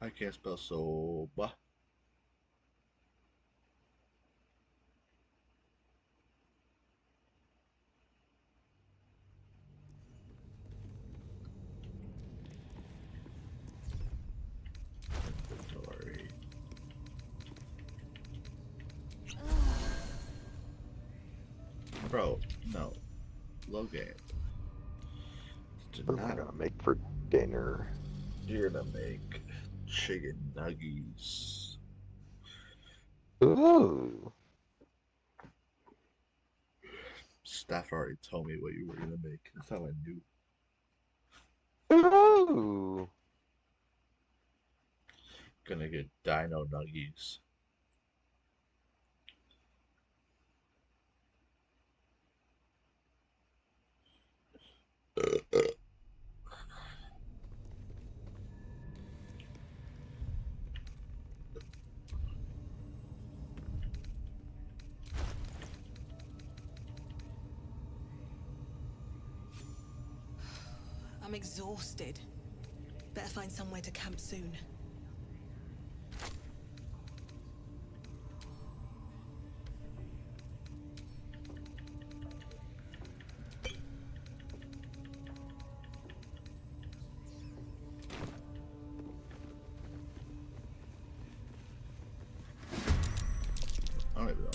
I can't spell soba. Inventory. Bro, no. Logan. Do What am I not. gonna make for dinner? You're gonna make chicken nuggies. Ooh. Steph already told me what you were gonna make. That's how I knew. Ooh. Gonna get Dino Nuggies. I'm exhausted. Better find somewhere to camp soon. I don't even know.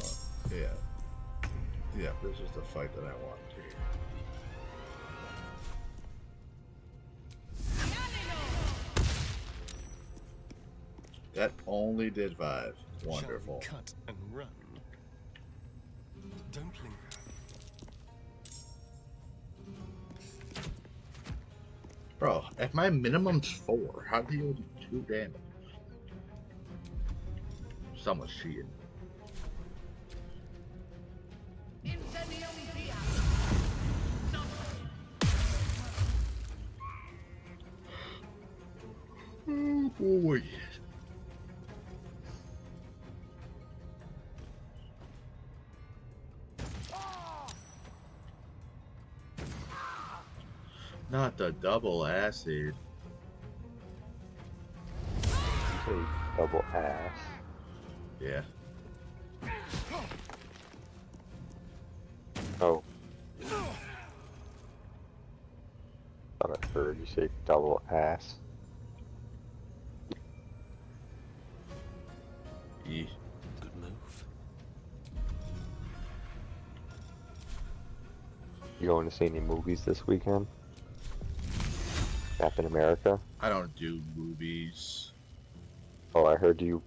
Yeah. Yeah, this is the fight that I wanted to hear. That only did 5. Wonderful. Shall we cut and run? Don't linger. Bro, if my minimum's 4, how do you do 2 damage? Someone's cheating. Oh boy. Not the double acid. You say double ass. Yeah. Oh. Thought I heard you say double ass. E. Good move. You going to see any movies this weekend? Captain America? I don't do movies. Oh, I heard you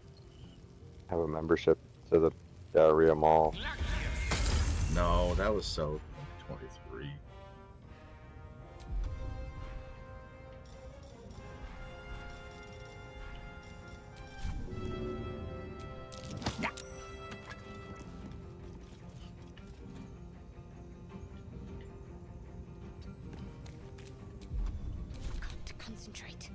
have a membership to the Diarrhea Mall. No, that was so 23. Got to concentrate.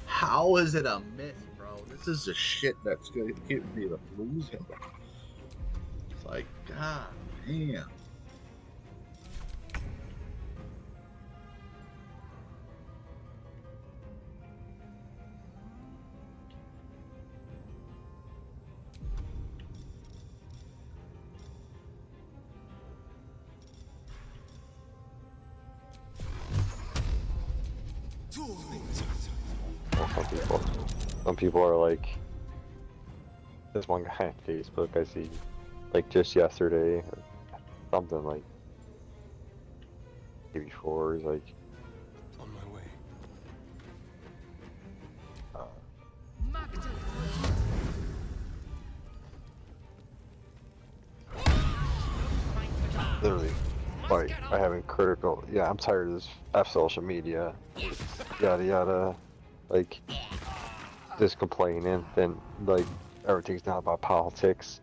How is it a myth, bro? This is the shit that's gonna give me the blues. It's like, god damn. Well, some people are like, this one guy on Facebook I see, like just yesterday or something, like day before, he's like, On my way. literally, like, I haven't critical, yeah, I'm tired of this F social media, yada yada, like, just complaining, then, like, everything's not about politics,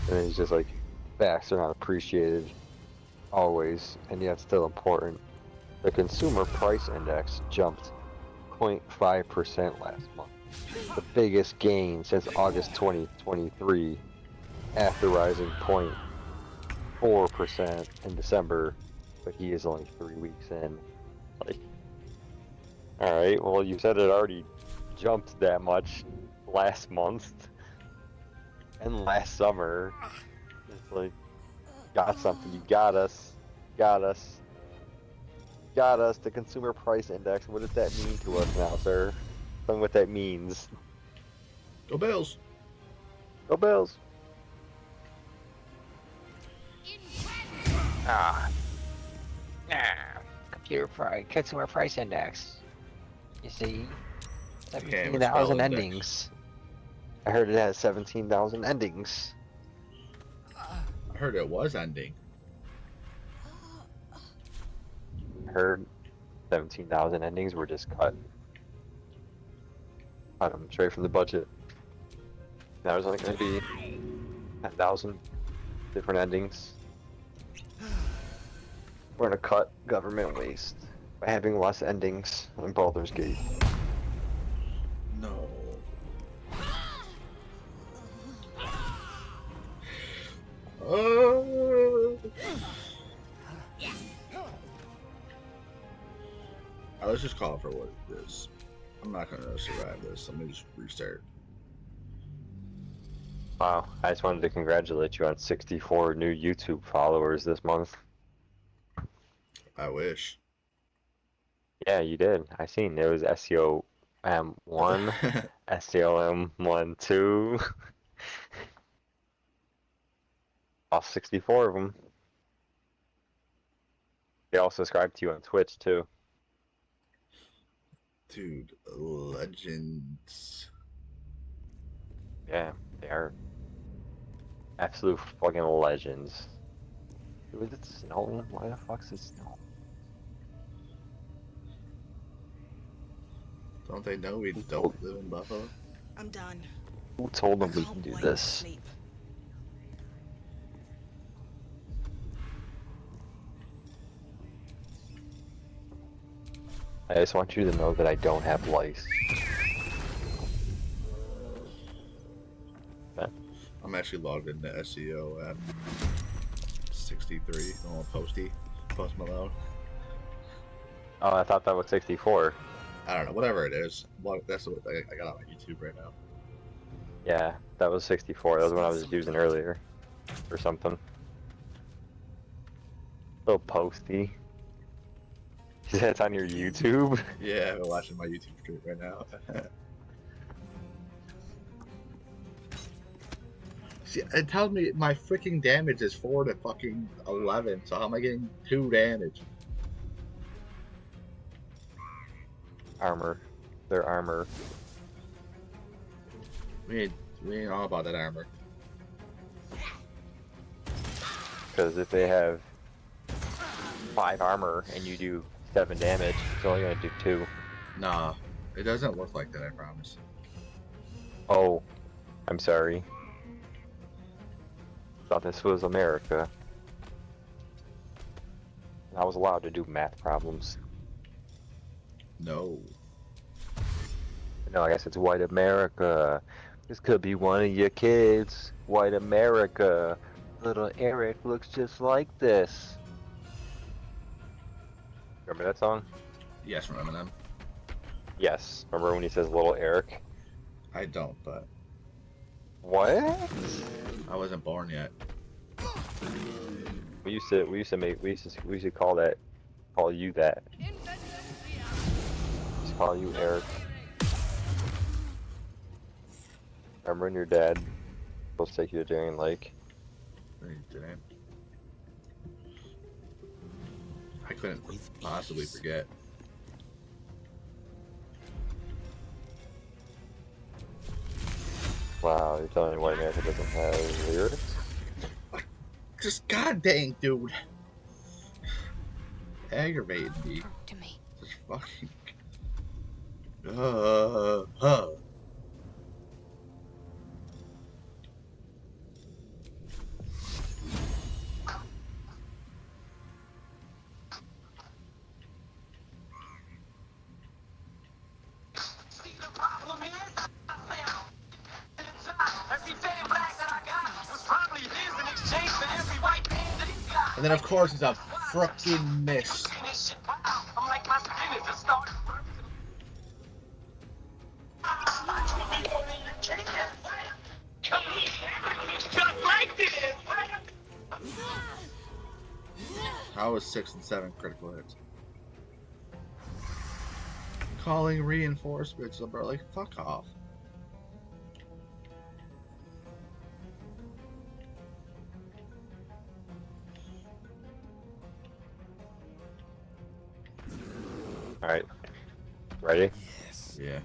and he's just like, facts are not appreciated, always, and yet still important. The consumer price index jumped 0.5% last month, the biggest gain since August 2023, after rising 0.4% in December, but he is only 3 weeks in. Like, alright, well, you said it already jumped that much last month and last summer. It's like, got something, you got us, the consumer price index. What does that mean to us now, sir? Tell me what that means. Go Bills. Go Bills. Consumer price index. You see, Can't 17,000 spell index. endings. I heard it has 17,000 endings. I heard it was ending. Heard 17,000 endings were just cut. Cut them straight from the budget. Now there's only going to be 10,000 different endings. We're going to cut government waste by having less endings in Baldur's Gate. No. Let's just call it for what it is. I'm not gonna survive this. Let me just restart. Wow, I just wanted to congratulate you on 64 new YouTube followers this month. I wish. Yeah, you did. I seen it was SEOM1, SEOM1, 2. All 64 of them. They all subscribe to you on Twitch too. Dude, legends. Yeah, they are absolute fucking legends. Was it snowing? Why the fuck's it snowing? Don't they know we don't live in Buffalo? I'm done. Who told them I we can't can do wait to this? sleep. I just want you to know that I don't have lice. Okay. I'm actually logged into SEO at 63. Oh, Post Malone. Oh, I thought that was 64. I don't know, whatever it is. Well, that's what I got on my YouTube right now. Yeah, that was 64. That was what I was using earlier. Or something. Little posty. That's on your YouTube? Yeah, I'm watching my YouTube stream right now. See, it tells me my freaking damage is 4 to fucking 11, so how am I getting 2 damage? Armor. Their armor. We ain't all about that armor. Because if they have 5 armor and you do 7 damage, it's only gonna do 2. Nah, it doesn't look like that, I promise. Oh, I'm sorry. Thought this was America. I was allowed to do math problems. No. No, I guess it's white America. This could be one of your kids. White America. Little Eric looks just like this. Remember that song? Yes, from Eminem. Yes. Remember when he says Little Eric? I don't, but What? I wasn't born yet. We used to call you that. Just call you Eric. Remember when your dad was supposed to take you to Darien Lake? No, you didn't. I couldn't possibly forget. Wow, you're telling me White America doesn't have lyrics? Just god dang, dude. Aggravating me. To me. Just fucking. And then of course it's a frickin' miss. How was 6 and 7 critical hits? Calling reinforcements, bro. Like, fuck off. Alright. Ready? Yeah.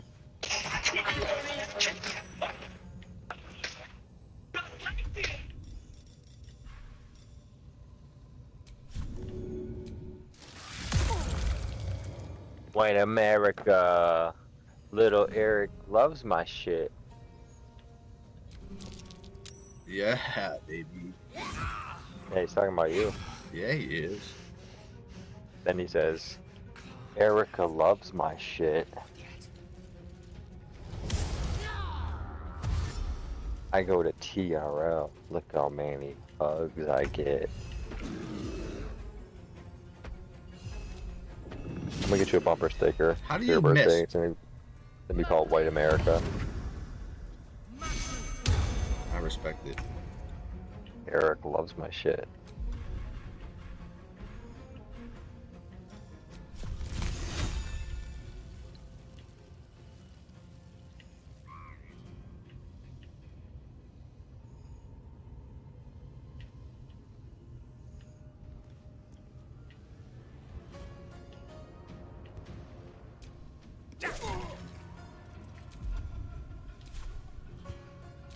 White America. Little Eric loves my shit. Yeah, baby. Yeah, he's talking about you. Yeah, he is. Then he says, Erica loves my shit. I go to TRL. Look how many hugs I get. I'm gonna get you a bumper sticker How do for your you birthday. miss? It's gonna be called White America. I respect it. Eric loves my shit.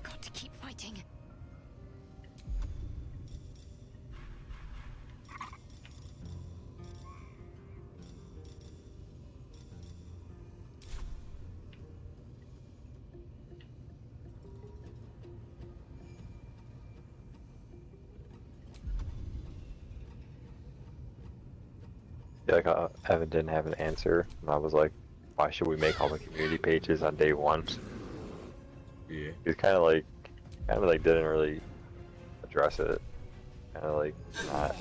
Got to keep fighting. Yeah, like Evan didn't have an answer, and I was like, why should we make all the community pages on day one? Yeah. He's kind of like didn't really address it. Kind of like not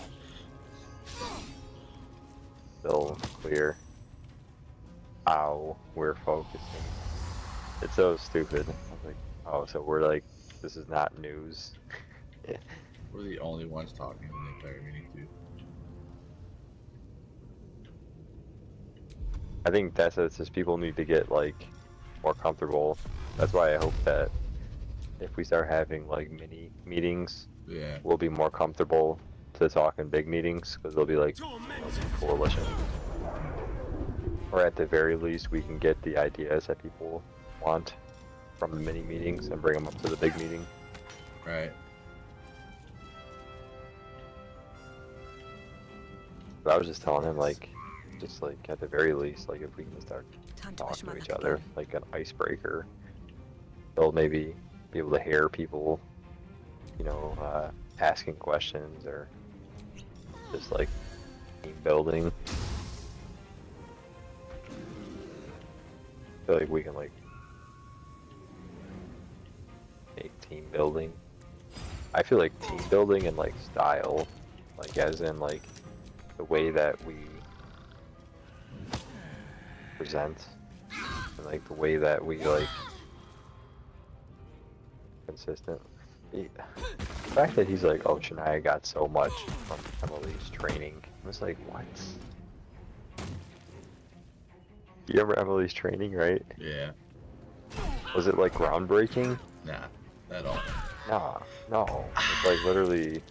still clear how we're focusing. It's so stupid. I was like, oh, so we're like, this is not news. We're the only ones talking in the entire meeting, too. I think it's just people need to get like more comfortable. That's why I hope that if we start having like mini meetings, Yeah. we'll be more comfortable to talk in big meetings because they'll be like coalition. Or at the very least, we can get the ideas that people want from the mini meetings and bring them up to the big meeting. Right. But I was just telling him like, just like at the very least, like if we can start Time to push talking my to each luck other, again. like an icebreaker, they'll maybe be able to hear people, you know, asking questions or just like team building. I feel like we can like make team building. I feel like team building and like style, like as in like the way that we present and like the way that we like consistent. The fact that he's like, oh, Shania got so much from Emily's training. I was like, what? You remember Emily's training, right? Yeah. Was it like groundbreaking? Nah. At all. Nah, no. It's like literally,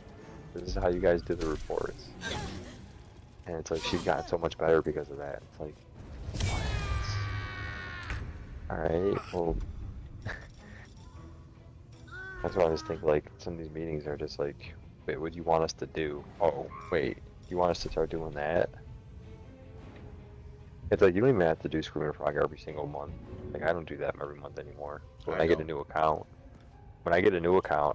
this is how you guys do the reports. And it's like she got so much better because of that. It's like, what? Alright, well, that's why I just think like some of these meetings are just like, wait, what do you want us to do? Oh, wait, you want us to start doing that? It's like you don't even have to do Screaming Frog every single month. Like I don't do that every month anymore. So when I get a new account,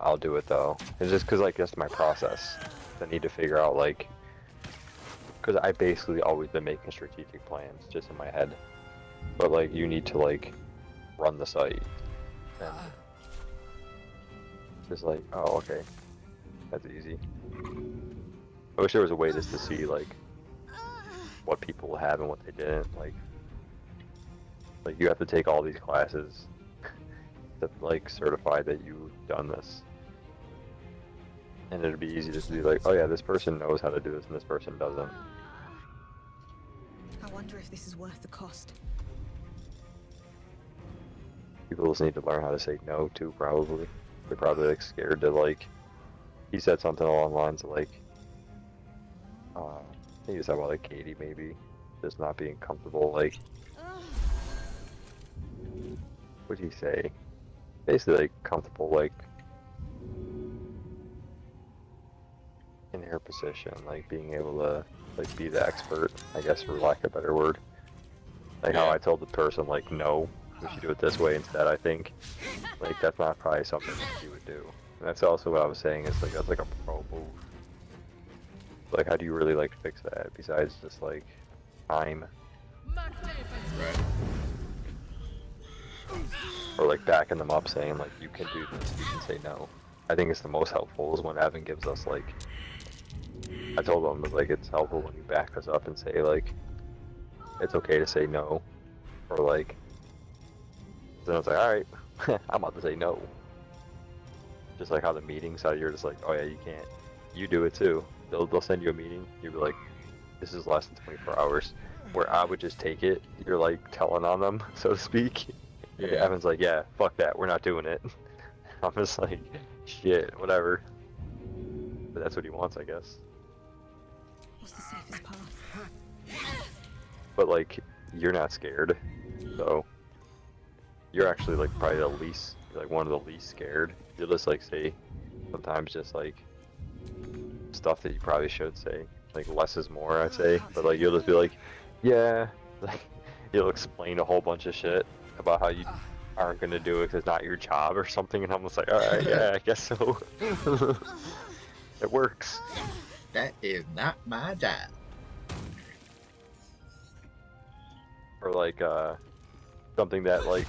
I'll do it though. It's just cause like that's my process. I need to figure out like, cause I basically always been making strategic plans just in my head. But like you need to like run the site. And just like, oh okay, that's easy. I wish there was a way just to see like what people have and what they didn't. Like you have to take all these classes to like certify that you've done this. And it'd be easy just to be like, oh yeah, this person knows how to do this and this person doesn't. I wonder if this is worth the cost. People just need to learn how to say no too, probably. They're probably like scared to like, he said something along the lines of like, I think he was talking about like Katie maybe, just not being comfortable, like, what did he say? Basically like comfortable like, in her position, like being able to like be the expert, I guess for lack of a better word. Like how Yeah. I told the person, like, no, we should do it this way instead, I think. Like, that's not probably something that you would do. And that's also what I was saying, is like, that's like a pro move. Like, how do you really, like, fix that, besides just, like, time? Right. Or, like, backing them up, saying, like, you can do this, you can say no. I think it's the most helpful is when Evan gives us, like, I told him, like, it's helpful when you back us up and say, like, it's okay to say no. Or, like, then I was like, alright, I'm about to say no. Just like how the meetings, how you're just like, oh yeah, you can't. You do it too. They'll send you a meeting. You'll be like, this is less than 24 hours. Where I would just take it. You're like telling on them, so to speak. And Yeah. Evan's like, yeah, fuck that. We're not doing it. I'm just like, shit, whatever. But that's what he wants, I guess. What's the safest path? But like, you're not scared. So you're actually like probably the least, like one of the least scared. You'll just like say sometimes just like stuff that you probably should say. Like less is more, I'd say. But like you'll just be like, yeah, like you'll explain a whole bunch of shit about how you aren't gonna do it because it's not your job or something, and I'm just like, all right, yeah, I guess so. It works. That is not my job. Or like something that like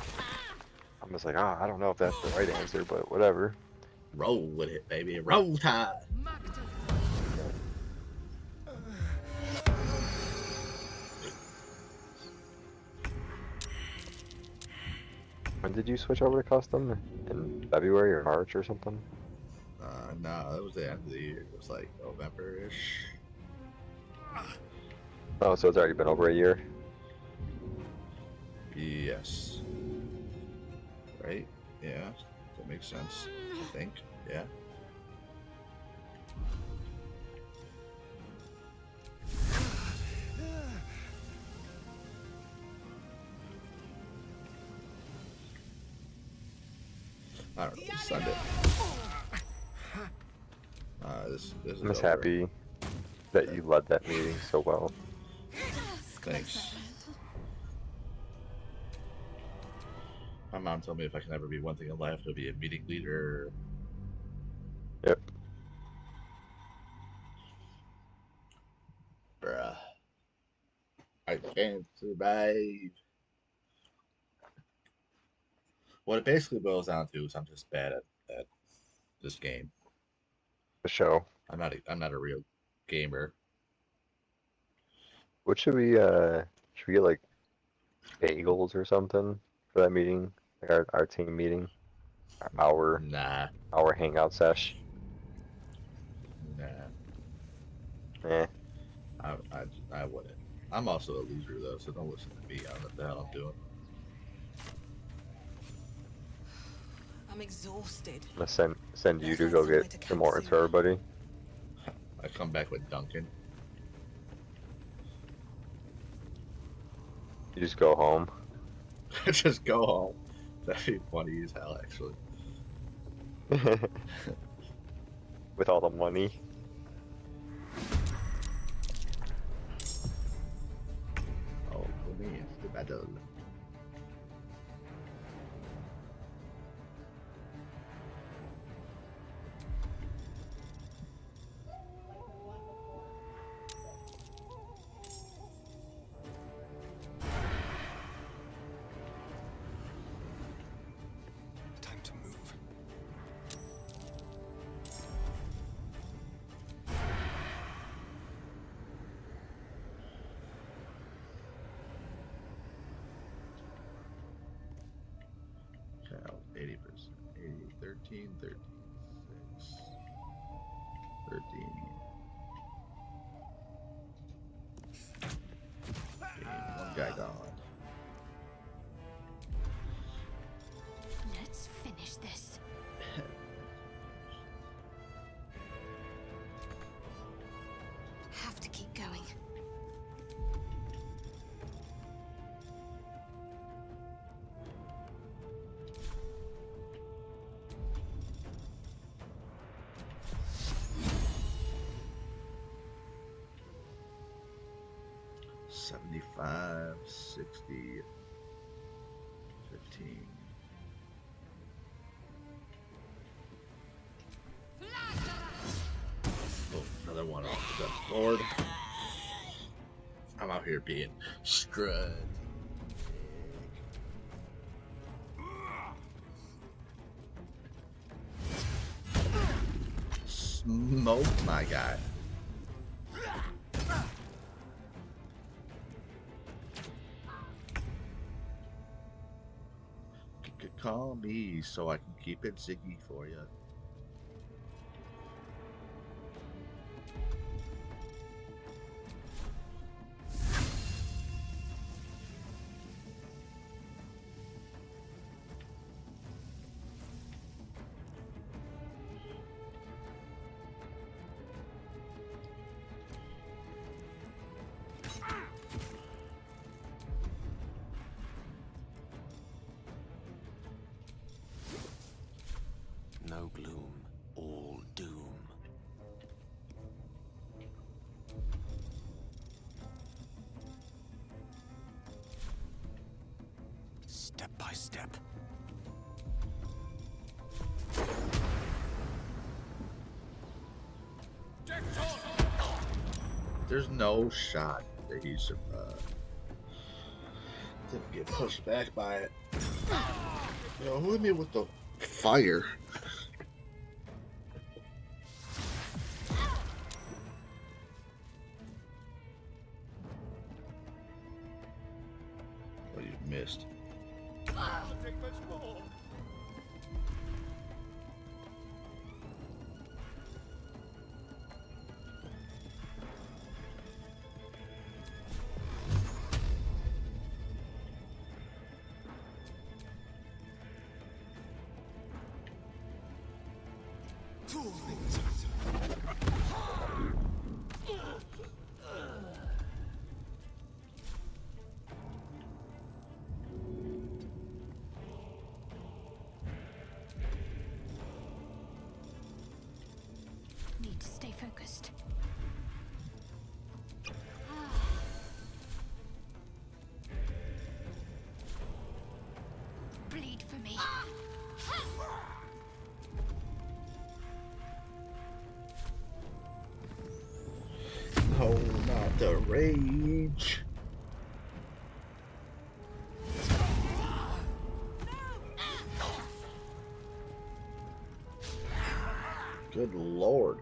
I'm just like, I don't know if that's the right answer, but whatever. Roll with it, baby. Roll tide. When did you switch over to custom? In February or March or something? No, it was the end of the year. It was like November-ish. Oh, so it's already been over a year. Yes. Right? Yeah. That makes sense. I think. Yeah. I don't know. It's Sunday. This is I'm just over. happy that you led that meeting so well. Thanks. My mom told me if I can ever be one thing in life, it'll be a meeting leader. Yep. Bruh. I can't survive. What it basically boils down to is I'm just bad at this game. The show. I'm not a real gamer. What should we get like bagels or something for that meeting? Like our team meeting? Our Nah. hangout sesh? Nah. Eh. I wouldn't. I'm also a loser though, so don't listen to me. I don't know what the hell I'm doing. I'm exhausted. I'm gonna send you to go get some more for everybody. I come back with Duncan. You just go home. Just go home. That'd be funny as hell, actually. With all the money. Oh, means the battle. Time to move. Child, 80%. 80, 13, 13, 6, 13. And one guy gone. Let's finish this. Have to keep going. 75, 60, 15. Oh, another one off the best board. I'm out here being strategic. Smoke my guy. Call me so I can keep it ziggy for you. No gloom, all doom. Step by step. There's no shot that he's didn't get pushed back by it. Yo, who hit me with the fire? Oh, you missed. Need to stay focused. Bleed for me. No, not the rage. Good lord.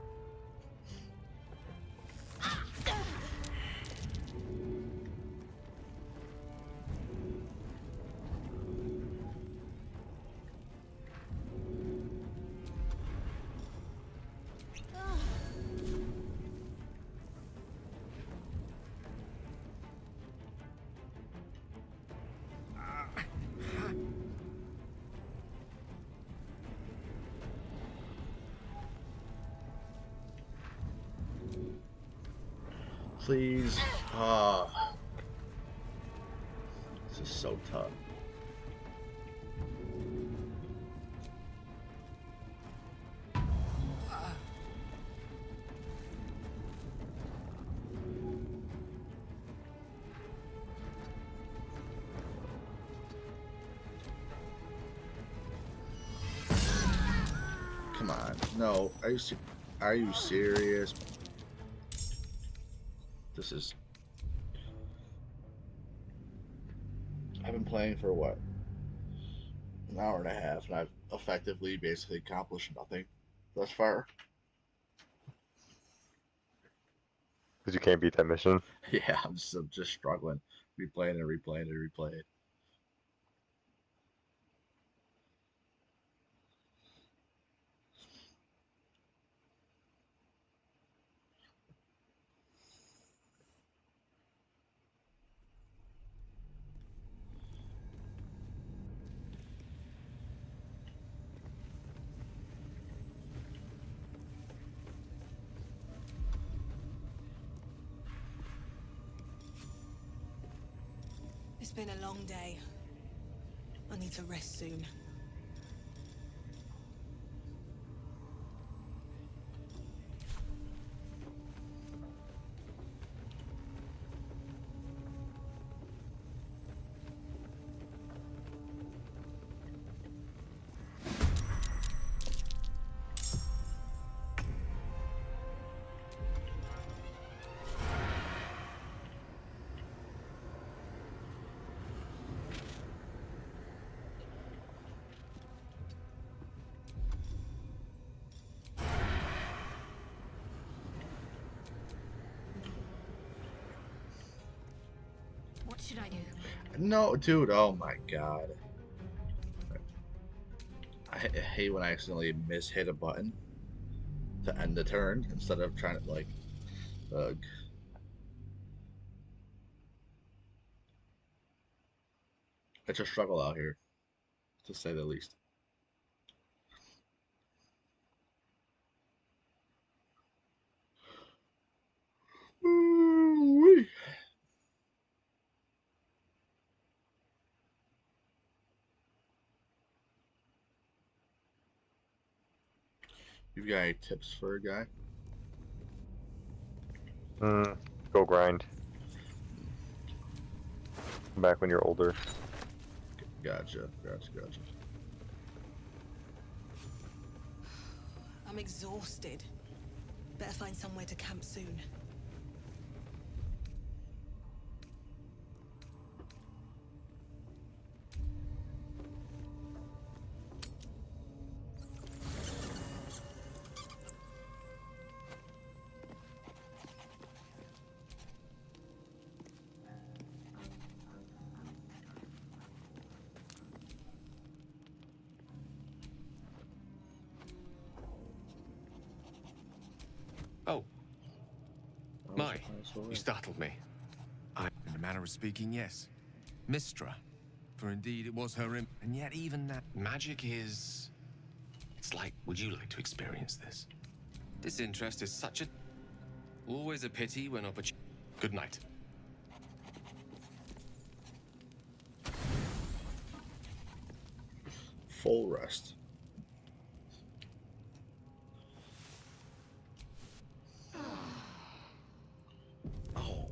Please. Ah. This is so tough. Come on. No. Are you serious? This is... I've been playing for what? An hour and a half, and I've effectively basically accomplished nothing thus far. Because you can't beat that mission. Yeah, I'm just struggling. Replaying and replaying and replaying. It's been a long day. I need to rest soon. What should I do? No, dude. Oh my god. I hate when I accidentally hit a button to end the turn instead of trying to like. Ugh. It's a struggle out here, to say the least. Ooh-wee. You've got any tips for a guy? Go grind. Come back when you're older. Gotcha. I'm exhausted. Better find somewhere to camp soon. Oh, That was my. a nice You way. startled me. In a manner of speaking, yes. Mistra. For indeed it was her and yet even that. Magic is... It's like, would you like to experience this? This interest is such a... Always a pity when opportunity... Good night. Full rest. Oh.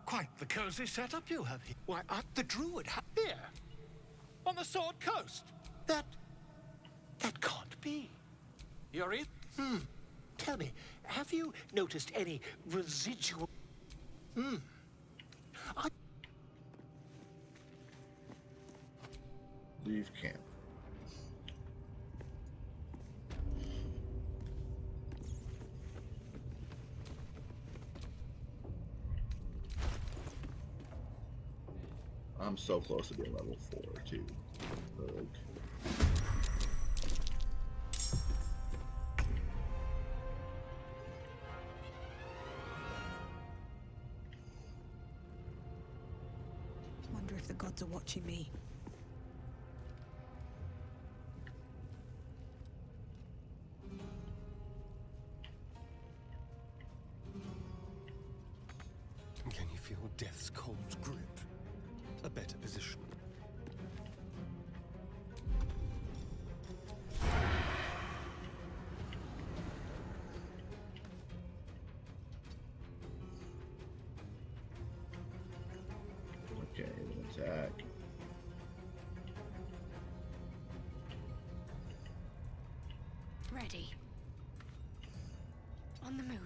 Quite the cozy setup you have here. Why, the Druid here, on the Sword Coast. That can't be. You're in? Tell me, have you noticed any residual? Leave camp. I'm so close to being level 4 too. Ugh. Wonder if the gods are watching me. Can you feel death's cold grip? A better position. Okay, attack. Ready. On the move.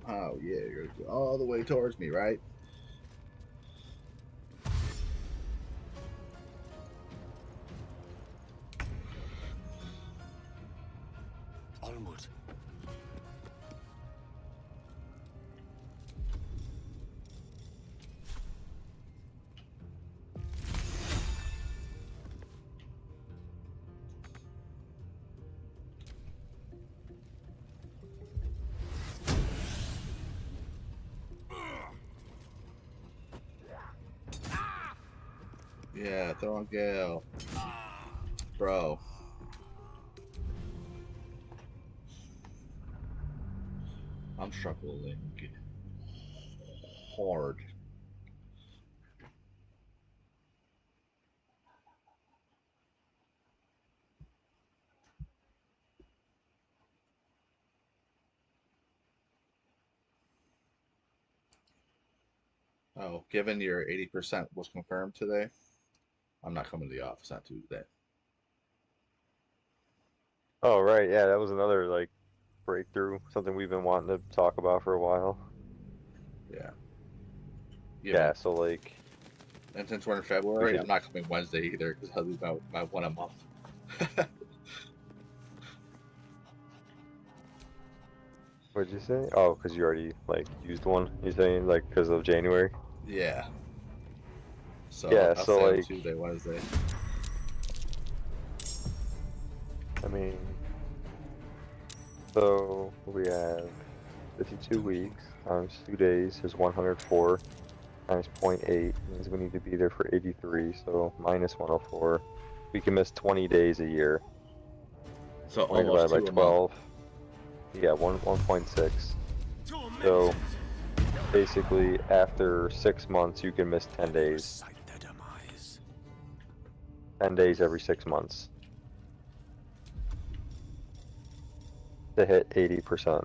Oh yeah, you're gonna go all the way towards me, right? Onward. Yeah, throw on Gale. Bro. I'm struggling hard. Oh, given your 80% was confirmed today. I'm not coming to the office on Tuesday. Oh right, yeah, that was another like breakthrough, something we've been wanting to talk about for a while. Yeah. Yeah, so like And since we're in we February, should. I'm not coming Wednesday either because I'll lose my one a month. What'd you say? Oh, because you already like used one. You saying like because of January? Yeah. So Yeah, I'll so stay on like Tuesday, Wednesday. I mean, so we have 52 weeks times 2 days is 104 times 0.8 means we need to be there for 83. So minus 104. We can miss 20 days a year. So 20 almost divided by 2 a month. 12. Yeah, 1.6. So basically, after 6 months, you can miss 10 days. 10 days every 6 months to hit 80%.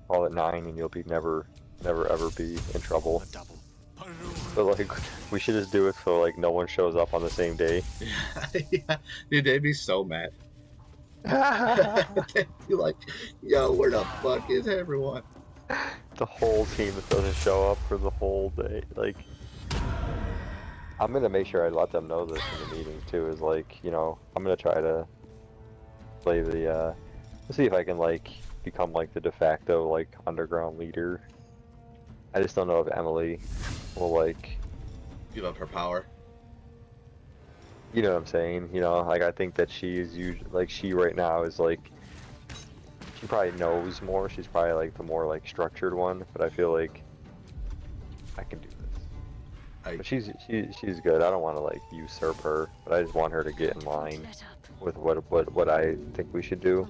Call it 9, and you'll be never ever be in trouble. But like, we should just do it so like no one shows up on the same day. Yeah. Dude, they'd be so mad. They'd be like, yo, where the fuck is everyone? The whole team that doesn't show up for the whole day. Like, I'm gonna make sure I let them know this in the meeting too. Is like, you know, I'm gonna try to play the see if I can like become like the de facto like underground leader. I just don't know if Emily will like, Give up her power. you know what I'm saying? You know, like I think that she is usually like she right now is like she probably knows more. She's probably like the more like structured one, but I feel like I can do this. But she's good. I don't want to like usurp her, but I just want her to get in line with what I think we should do.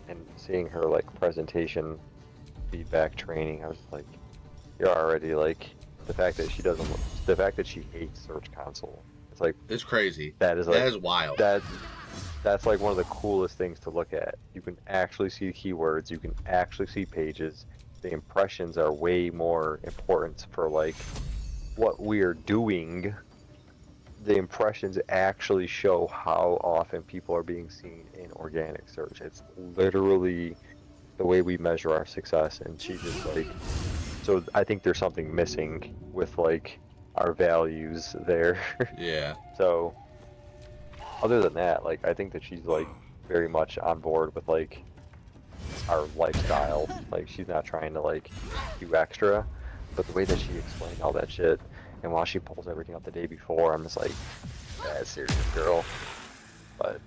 And seeing her like presentation, feedback, training, I was like, you're already like the fact that she hates Search Console. It's like It's crazy. that is like That is wild. that's like one of the coolest things to look at. You can actually see keywords. You can actually see pages. The impressions are way more important for like what we are doing. The impressions actually show how often people are being seen in organic search. It's literally the way we measure our success, and she just like, so I think there's something missing with like our values there. Yeah. So other than that, like I think that she's like very much on board with like our lifestyle. Like she's not trying to like do extra, but the way that she explained all that shit, and while she pulls everything up the day before, I'm just like, that's serious, girl. But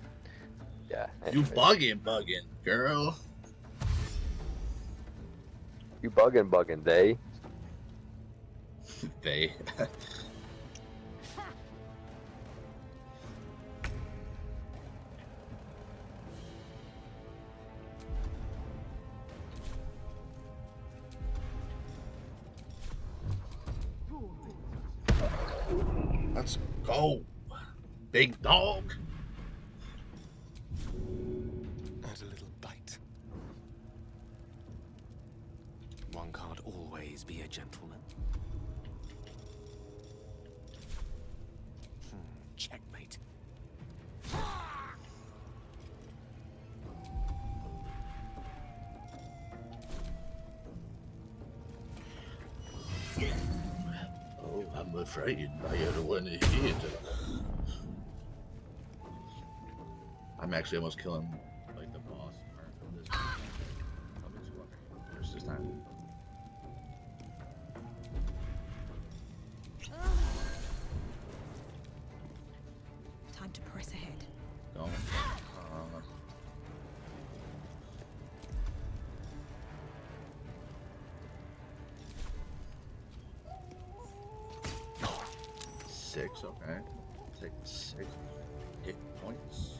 yeah, You anyways. bugging, girl. You bugging, they. They. Let's go, big dog. Add a little bite. One can't always be a gentleman. Checkmate. Oh, I'm afraid I don't want to hit. I'm actually almost killing like the boss part of this. I'll be too first this time. Time to press ahead. Don't. Six, okay. Take 6 hit points.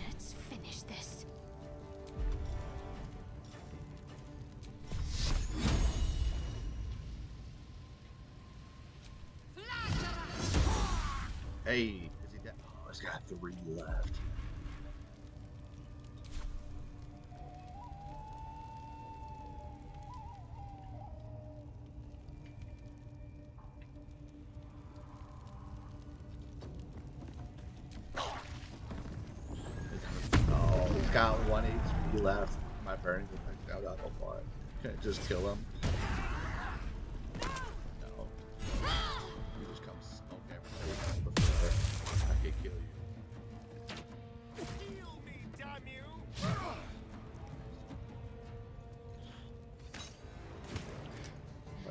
Let's finish this. Hey, is he dead? Oh, he's got 3 left. got 1 HP left. My burning effect out on the one. Can't just kill him. No. You just come smoke everything on the floor. I can kill you. Heal me, damn you!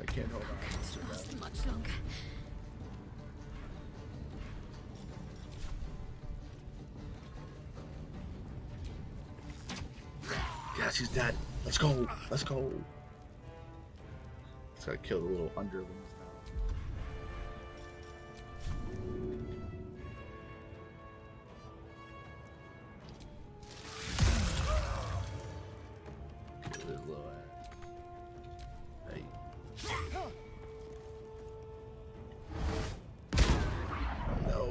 I can't hold on. Can't last much longer. Yes, he's dead. Let's go. Let's go. Let's gotta kill the little underlings now. Kill his little ass. Hey. No.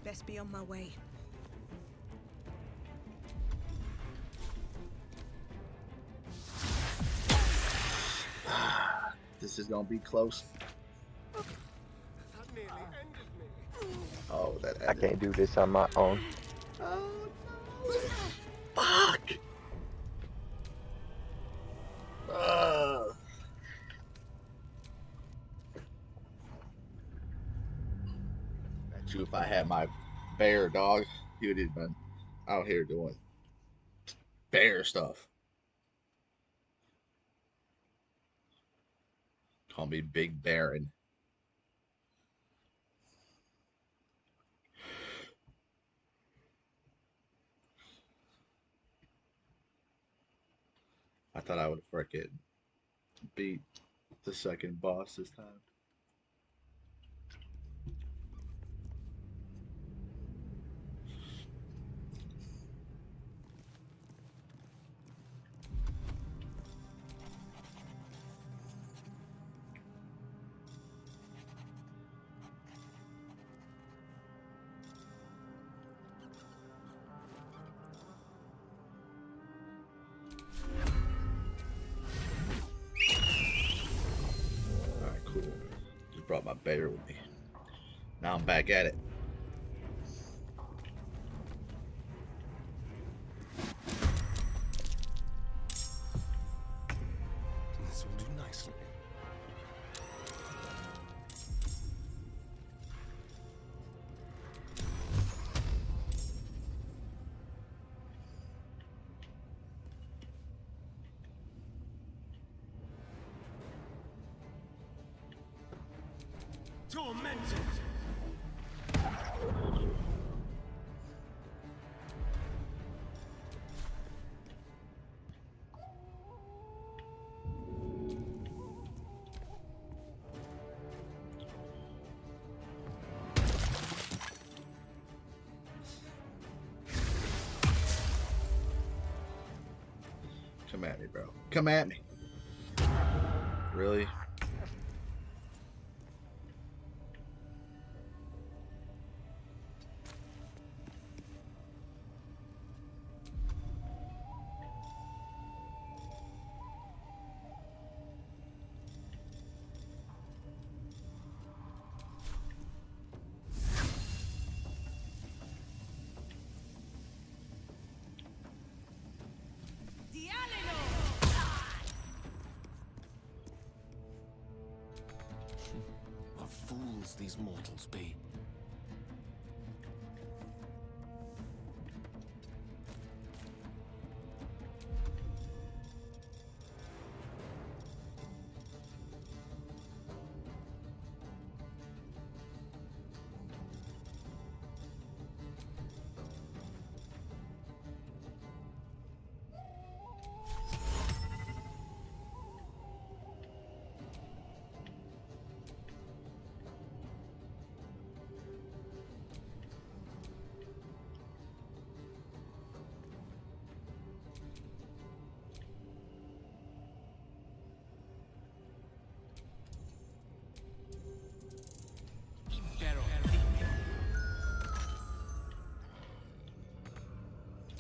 Best be on my way. This is gonna be close. That nearly ended me. Oh, that I ended. can't do this on my own. Oh no! Fuck! Bet you if I had my bear dog, he would have been out here doing bear stuff. Call me Big Baron. I thought I would frickin' beat the second boss this time. Alright, cool. Just brought my bear with me. Now I'm back at it. This will do nicely. Tormented! Come at me, bro. Come at me. Really? What fools these mortals be.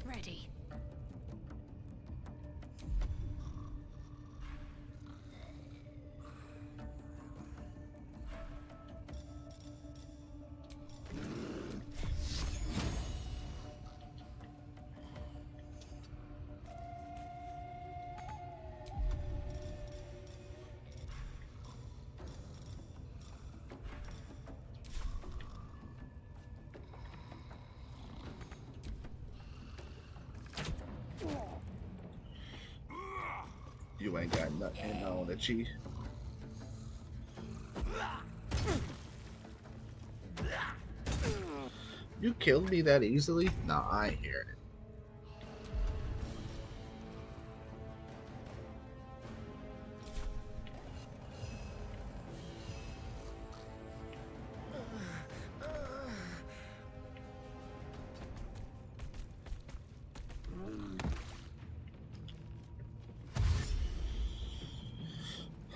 Ready. You ain't got nothing on it, Chi. You killed me that easily? Nah, I ain't hearing it.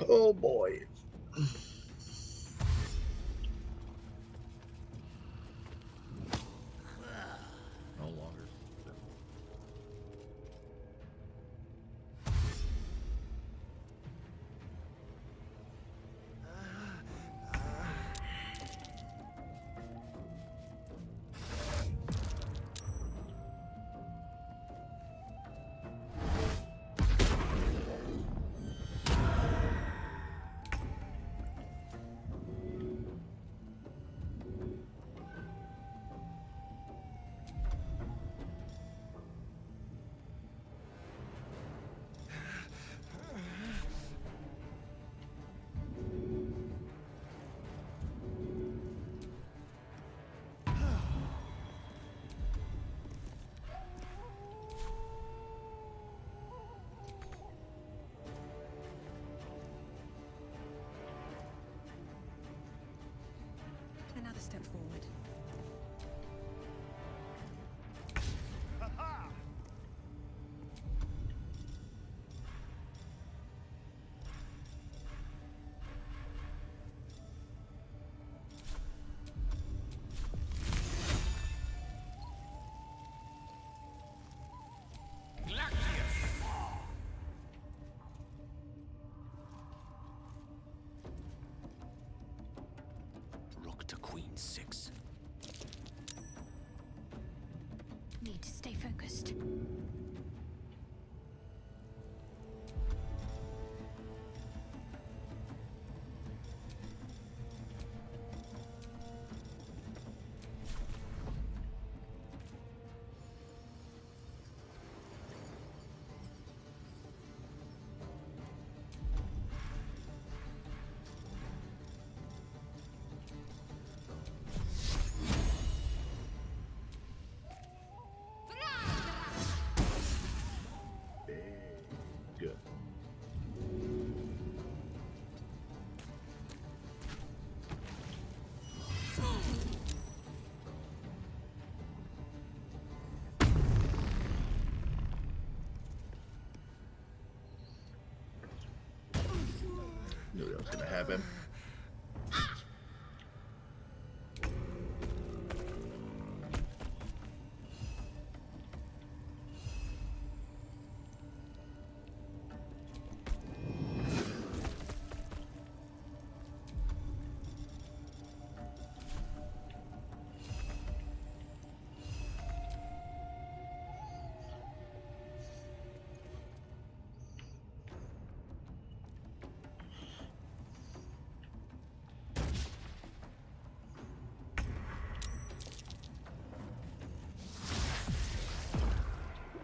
Oh boy. No longer. Another step forward. Rook to queen 6. Need to stay focused. Good. Knew that was gonna happen.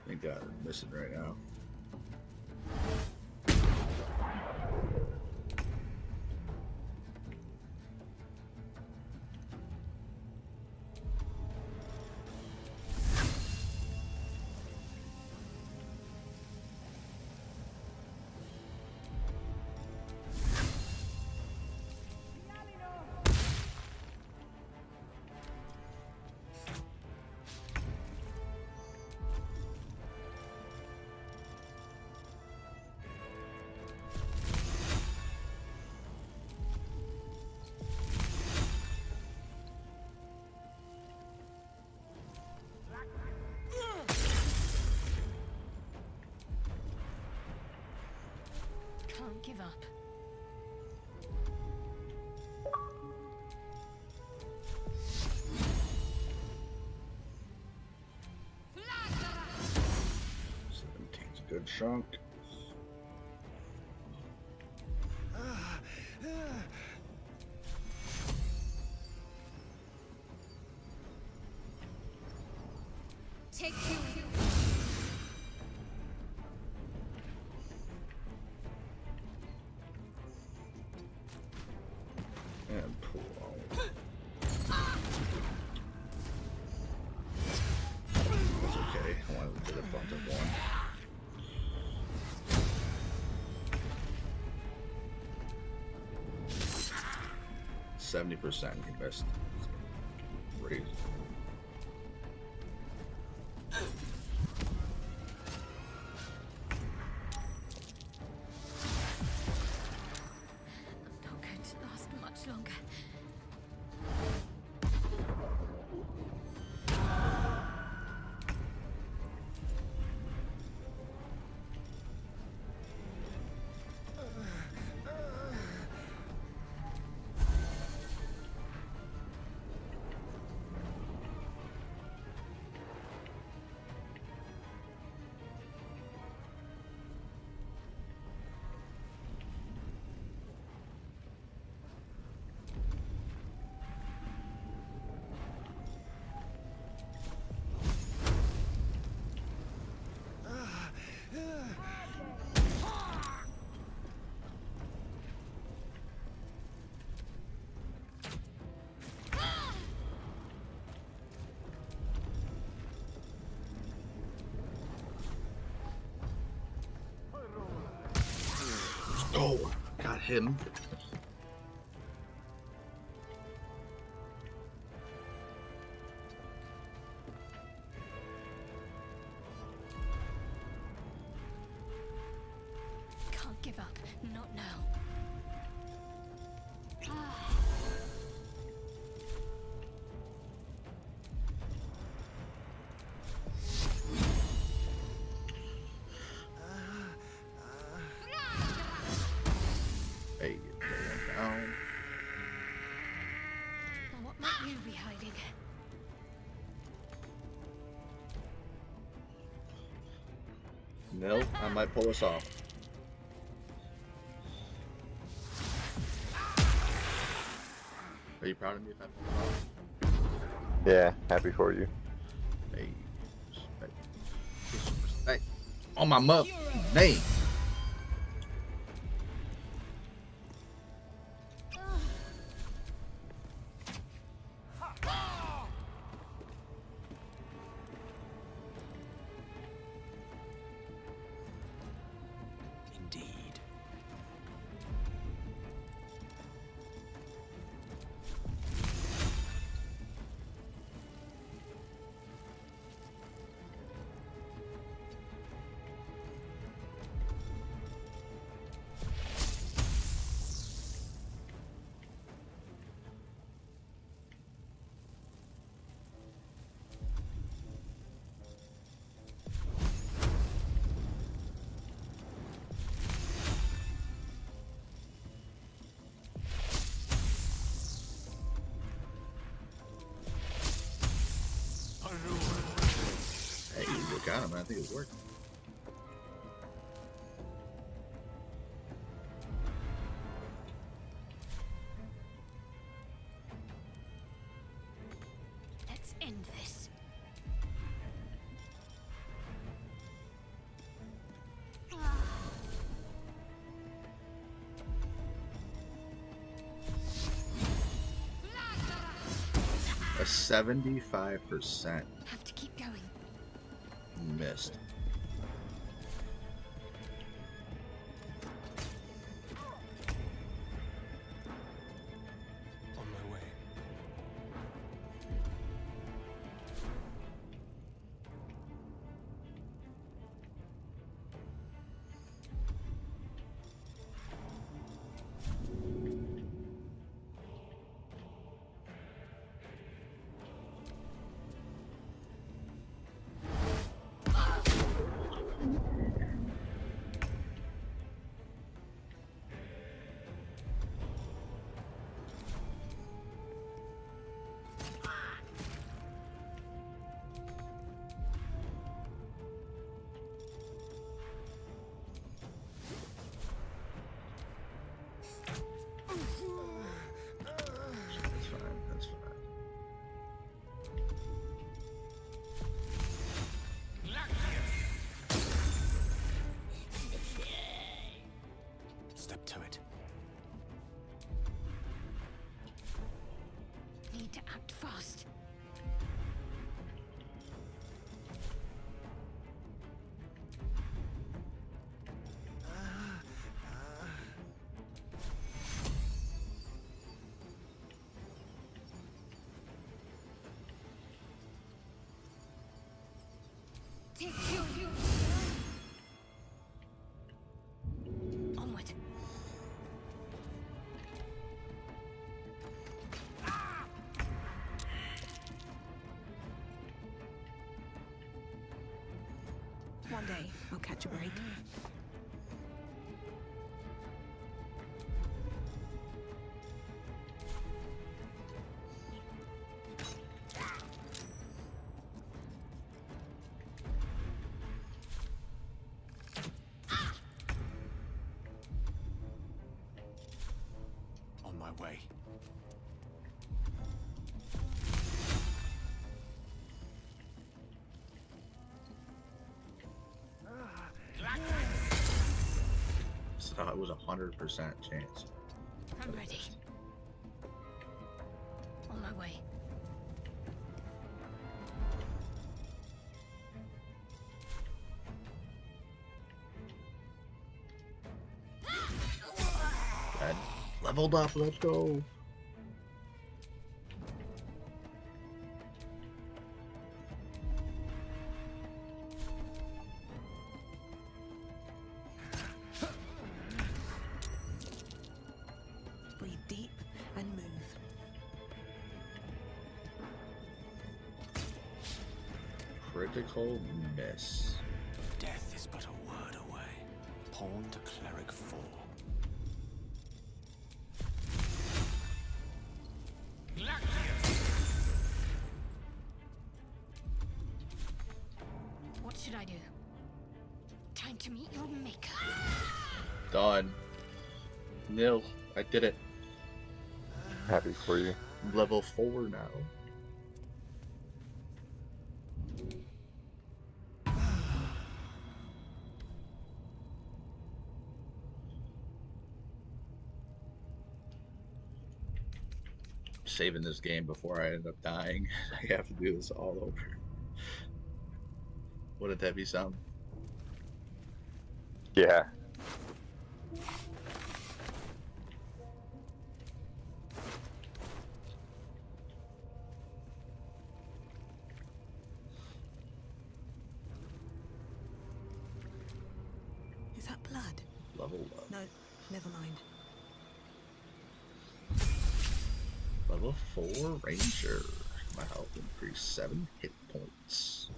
Thank God I'm missing right now. Can't give up. Seventeen's a good chunk. Take two. And pull out. That's okay. I wanted to get a front of one. %. He missed. Crazy. I'm not going to last much longer. Oh, got him. Can't give up. Not now. Hey, going down. Now what might you be hiding? No, I might pull us off. Are you proud of me if I pull it off? Yeah, happy for you. Hey, respect. Respect. On my mother name. Indeed. Hey, you got him. I think it worked. Let's end this. A 75% Have to keep going. missed. On my way. Onward. One day, I'll catch a break. On my way. So it was 100% chance. I'm ready. On my way. Red. Leveled up, let's go. Breathe deep and move. Critical miss. Death is but a word away. Pawn to cleric 4. What should I do? Time to meet your maker. Done. Nil. I did it. Happy for you. Level 4 now. Saving this game before I end up dying. I have to do this all over. Wouldn't that be some? Yeah. Is that blood? Level up. No, never mind. Level 4 Ranger. My health increased 7 hit points.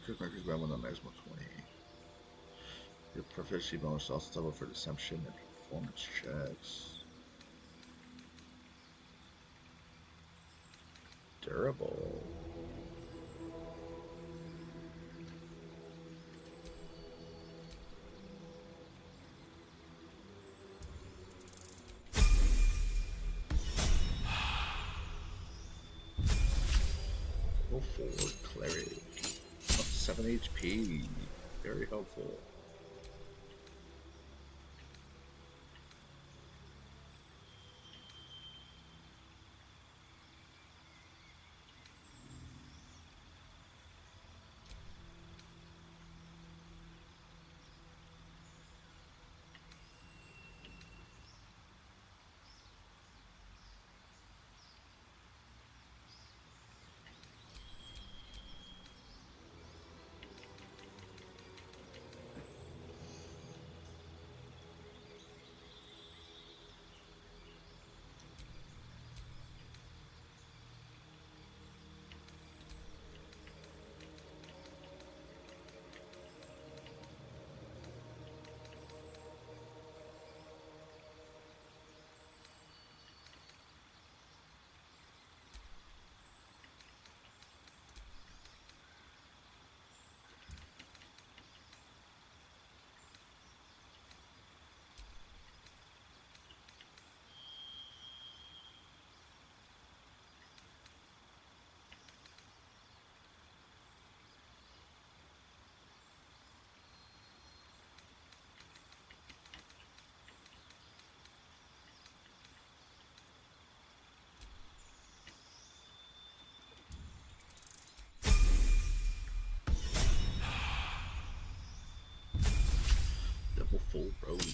Crit markers by one on maximum 20. Your proficiency bonus also double for deception and performance checks. Durable. Level 4 cleric. Up 7 HP. Very helpful. full road.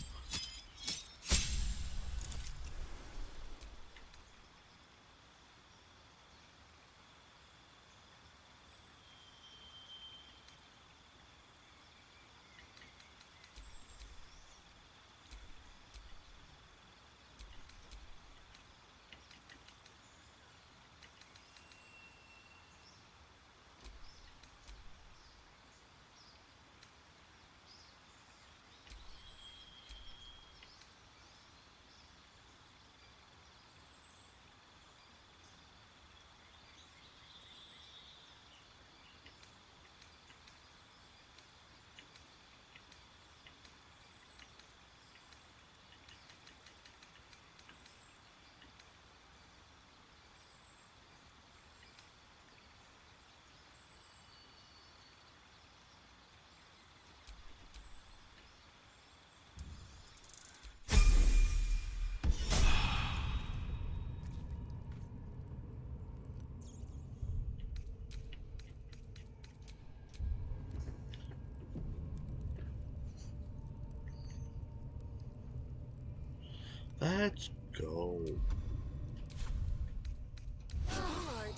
Let's go. Alright,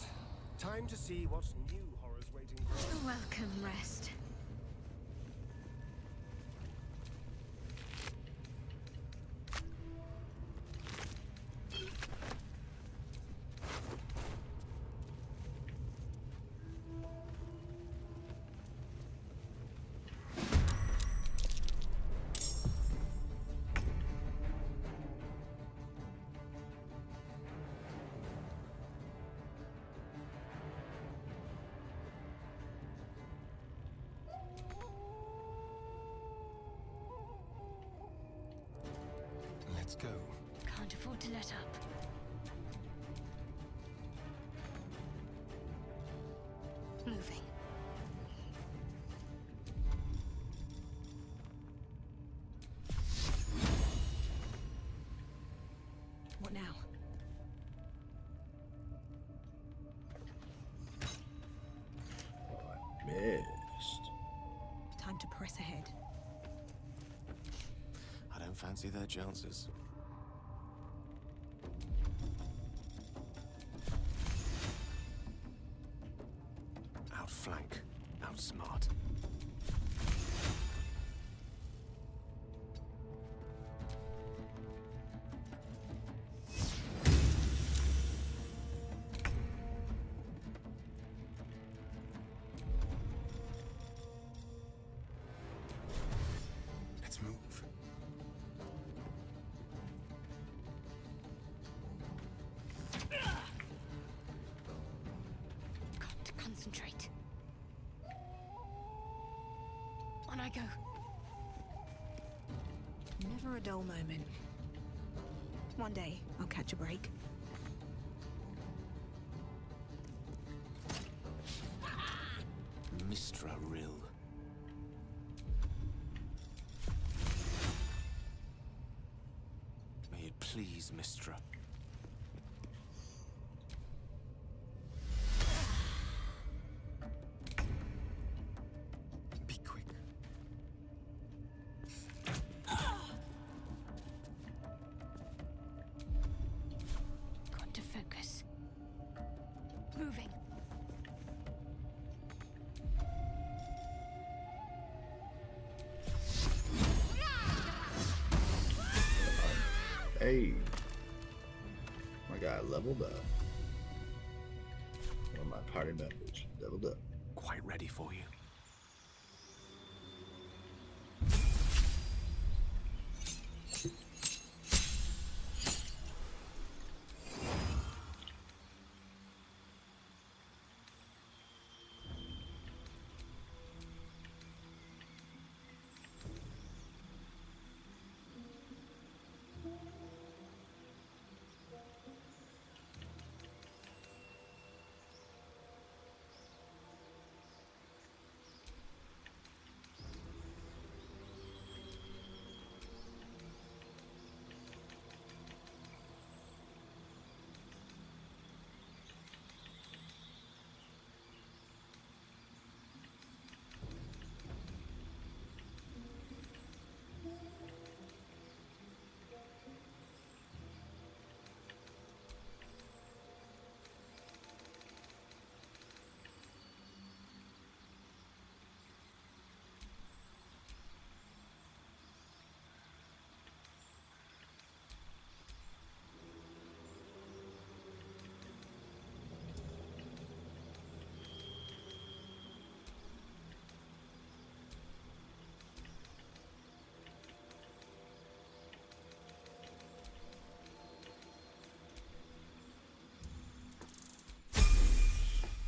time to see what new horrors waiting for us. Welcome, rest. Let's go. Can't afford to let up. Moving. What now? Missed. Time to press ahead. I don't fancy their chances. Outflank, outsmart. Let's move. Got to concentrate. On I go. Never a dull moment. One day, I'll catch a break. Mistra Rill. May it please, Mistra. Be quick. Got to focus. Moving. Hey. My guy leveled up. One of my party members leveled up. Quite ready for you.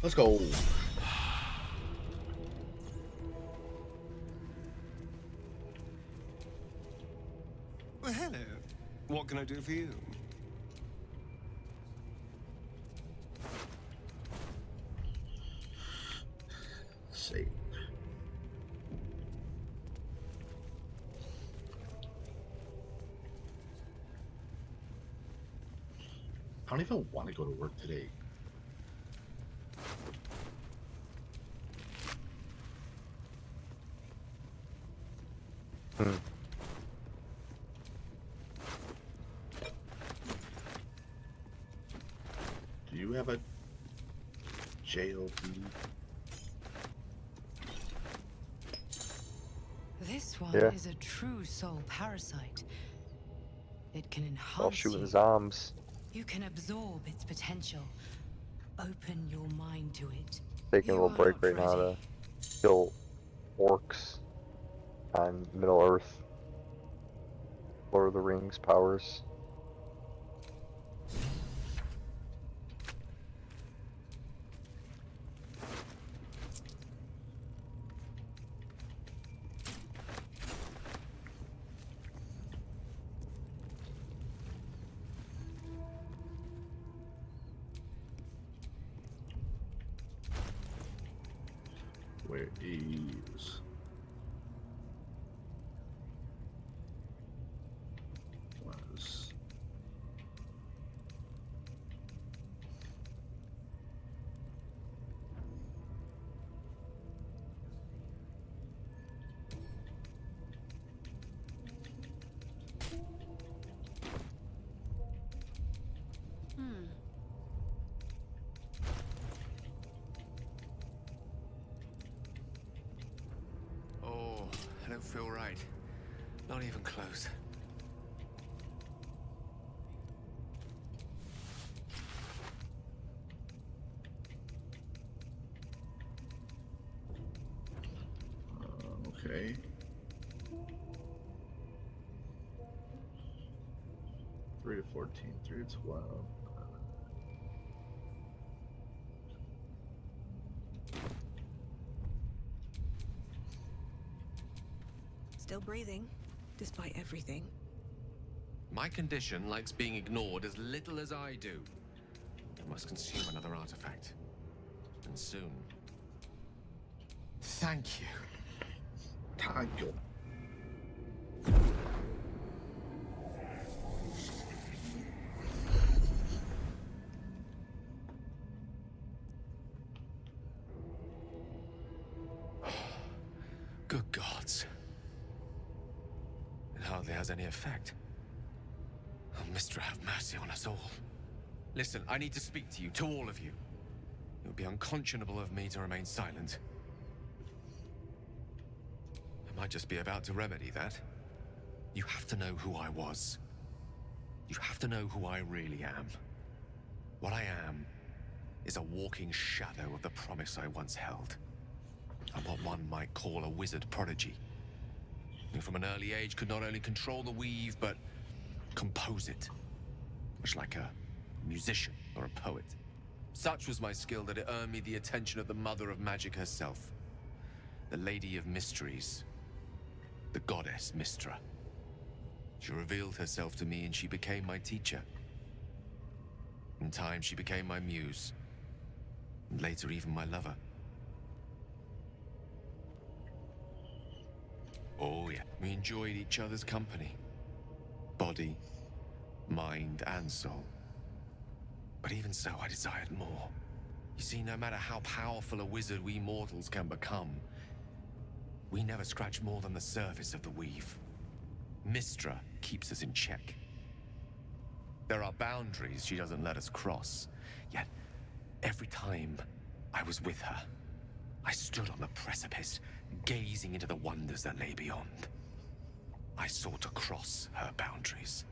Let's go. Well, hello. What can I do for you? Save. I don't even want to go to work today. Do you have a JOB? This one Yeah. is a true soul parasite. It can All enhance shooting you. zombs. You can absorb its potential. Open your mind to it. Taking a You little are break not right now ready. to kill orcs on Middle Earth. Lord of the Rings powers. Where is? Was. Oh, I don't feel right. Not even close. Okay. Three to 14, 3 to 12. Still breathing, despite everything. My condition likes being ignored as little as I do. I must consume another artifact. And soon. Thank you. Thank you. Good gods. It hardly has any effect. Oh, Mistra, have mercy on us all. Listen, I need to speak to you, to all of you. It would be unconscionable of me to remain silent. I might just be about to remedy that. You have to know who I was. You have to know who I really am. What I am is a walking shadow of the promise I once held. I'm what one might call a wizard prodigy, who from an early age could not only control the weave, but compose it, much like a musician or a poet. Such was my skill that it earned me the attention of the mother of magic herself, the Lady of Mysteries, the goddess Mistra. She revealed herself to me and she became my teacher. In time, she became my muse, and later even my lover. Oh yeah, we enjoyed each other's company. Body, mind, and soul. But even so, I desired more. You see, no matter how powerful a wizard we mortals can become, we never scratch more than the surface of the weave. Mistra keeps us in check. There are boundaries she doesn't let us cross, yet every time I was with her, I stood on the precipice, gazing into the wonders that lay beyond. I sought to cross her boundaries.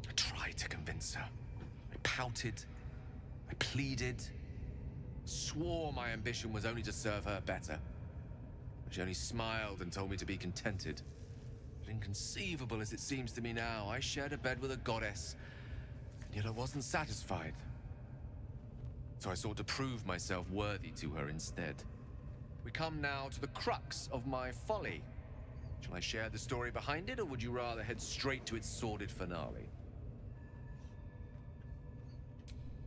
I tried to convince her. I pouted. I pleaded. Swore my ambition was only to serve her better. But she only smiled and told me to be contented. But inconceivable as it seems to me now, I shared a bed with a goddess. And Yet I wasn't satisfied. So I sought to prove myself worthy to her instead. We come now to the crux of my folly. Shall I share the story behind it, or would you rather head straight to its sordid finale?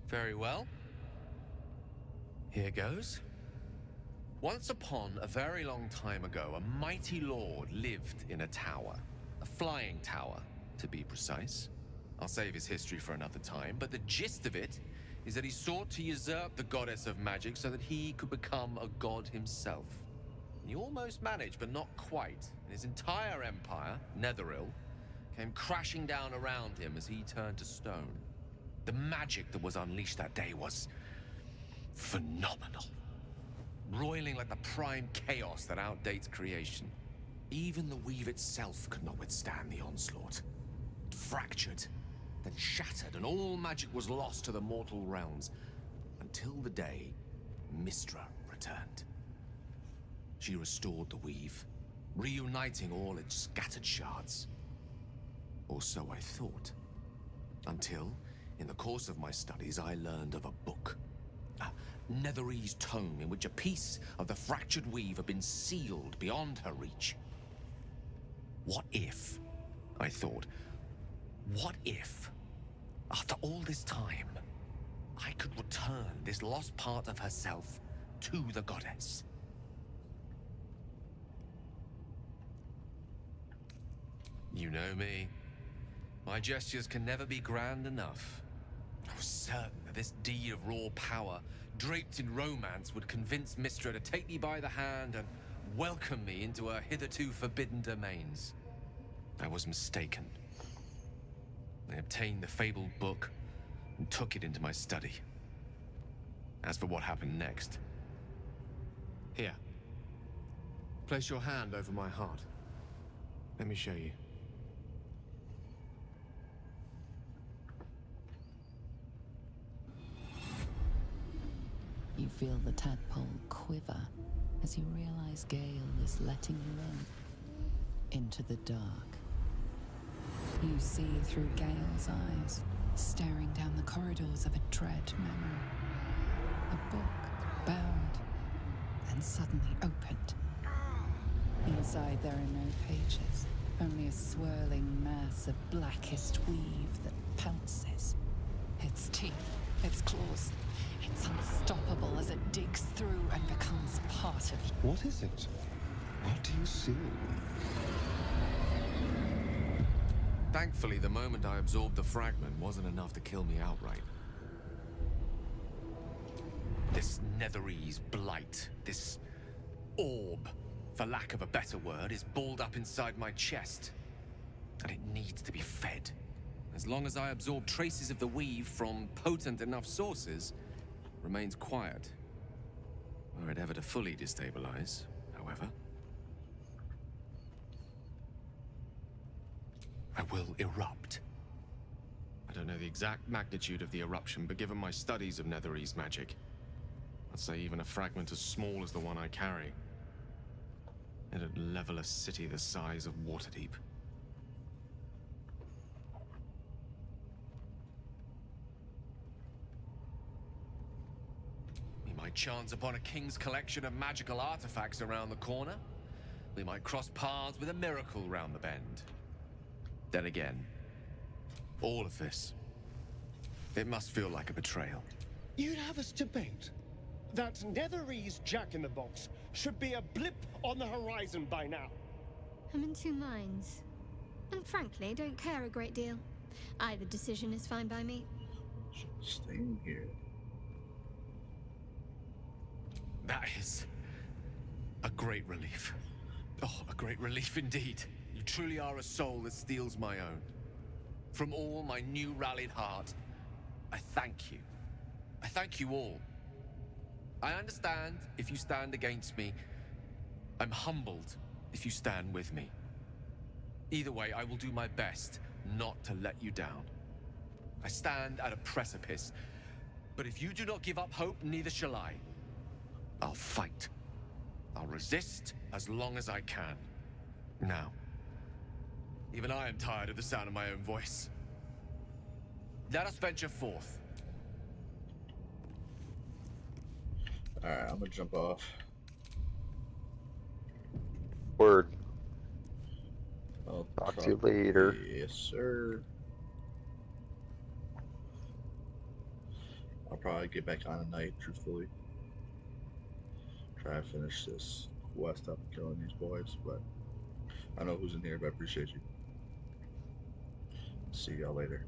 Very well. Here goes. Once upon a very long time ago, a mighty lord lived in a tower. A flying tower, to be precise. I'll save his history for another time, but the gist of it is that he sought to usurp the goddess of magic so that he could become a god himself. He almost managed, but not quite. And his entire empire, Netheril, came crashing down around him as he turned to stone. The magic that was unleashed that day was phenomenal. Roiling like the prime chaos that outdates creation. Even the weave itself could not withstand the onslaught. It fractured, then shattered, and all magic was lost to the mortal realms, until the day Mystra returned. She restored the weave, reuniting all its scattered shards. Or so I thought. Until, in the course of my studies, I learned of a book. A Netherese tome in which a piece of the fractured weave had been sealed beyond her reach. What if, I thought, what if, after all this time, I could return this lost part of herself to the goddess? You know me. My gestures can never be grand enough. I was certain that this deed of raw power, draped in romance, would convince Mystra to take me by the hand and welcome me into her hitherto forbidden domains. I was mistaken. I obtained the fabled book and took it into my study. As for what happened next... Here. Place your hand over my heart. Let me show you. You feel the tadpole quiver as you realize Gale is letting you into the dark. You see through Gale's eyes, staring down the corridors of a dread memory. A book, bound, and suddenly opened. Inside there are no pages, only a swirling mass of blackest weave that pounces. Its teeth, its claws, it's unstoppable as it digs through and becomes part of you. What is it? What do you see? Thankfully, the moment I absorbed the fragment wasn't enough to kill me outright. This Netherese blight, this orb, for lack of a better word, is balled up inside my chest. And it needs to be fed. As long as I absorb traces of the weave from potent enough sources, it remains quiet. Were it ever to fully destabilize, however, I will erupt. I don't know the exact magnitude of the eruption, but given my studies of Netherese magic, I'd say even a fragment as small as the one I carry, it'd level a city the size of Waterdeep. We might chance upon a king's collection of magical artifacts around the corner. We might cross paths with a miracle round the bend. Then again, all of this, it must feel like a betrayal. You'd have us debate that Netherese Jack-in-the-Box should be a blip on the horizon by now. I'm in two minds. And frankly, don't care a great deal. Either decision is fine by me. Staying here. That is a great relief. Oh, a great relief indeed. You truly are a soul that steals my own. From all my new rallied heart, I thank you. I thank you all. I understand if you stand against me. I'm humbled if you stand with me. Either way, I will do my best not to let you down. I stand at a precipice, but if you do not give up hope, neither shall I. I'll fight. I'll resist as long as I can. Now, even I am tired of the sound of my own voice. Let us venture forth. Alright, I'm gonna jump off. Word. I'll Talk to you later. Yes, sir. I'll probably get back on tonight, truthfully. Try to finish this quest up killing these boys, but I know who's in here, but I appreciate you. See y'all later.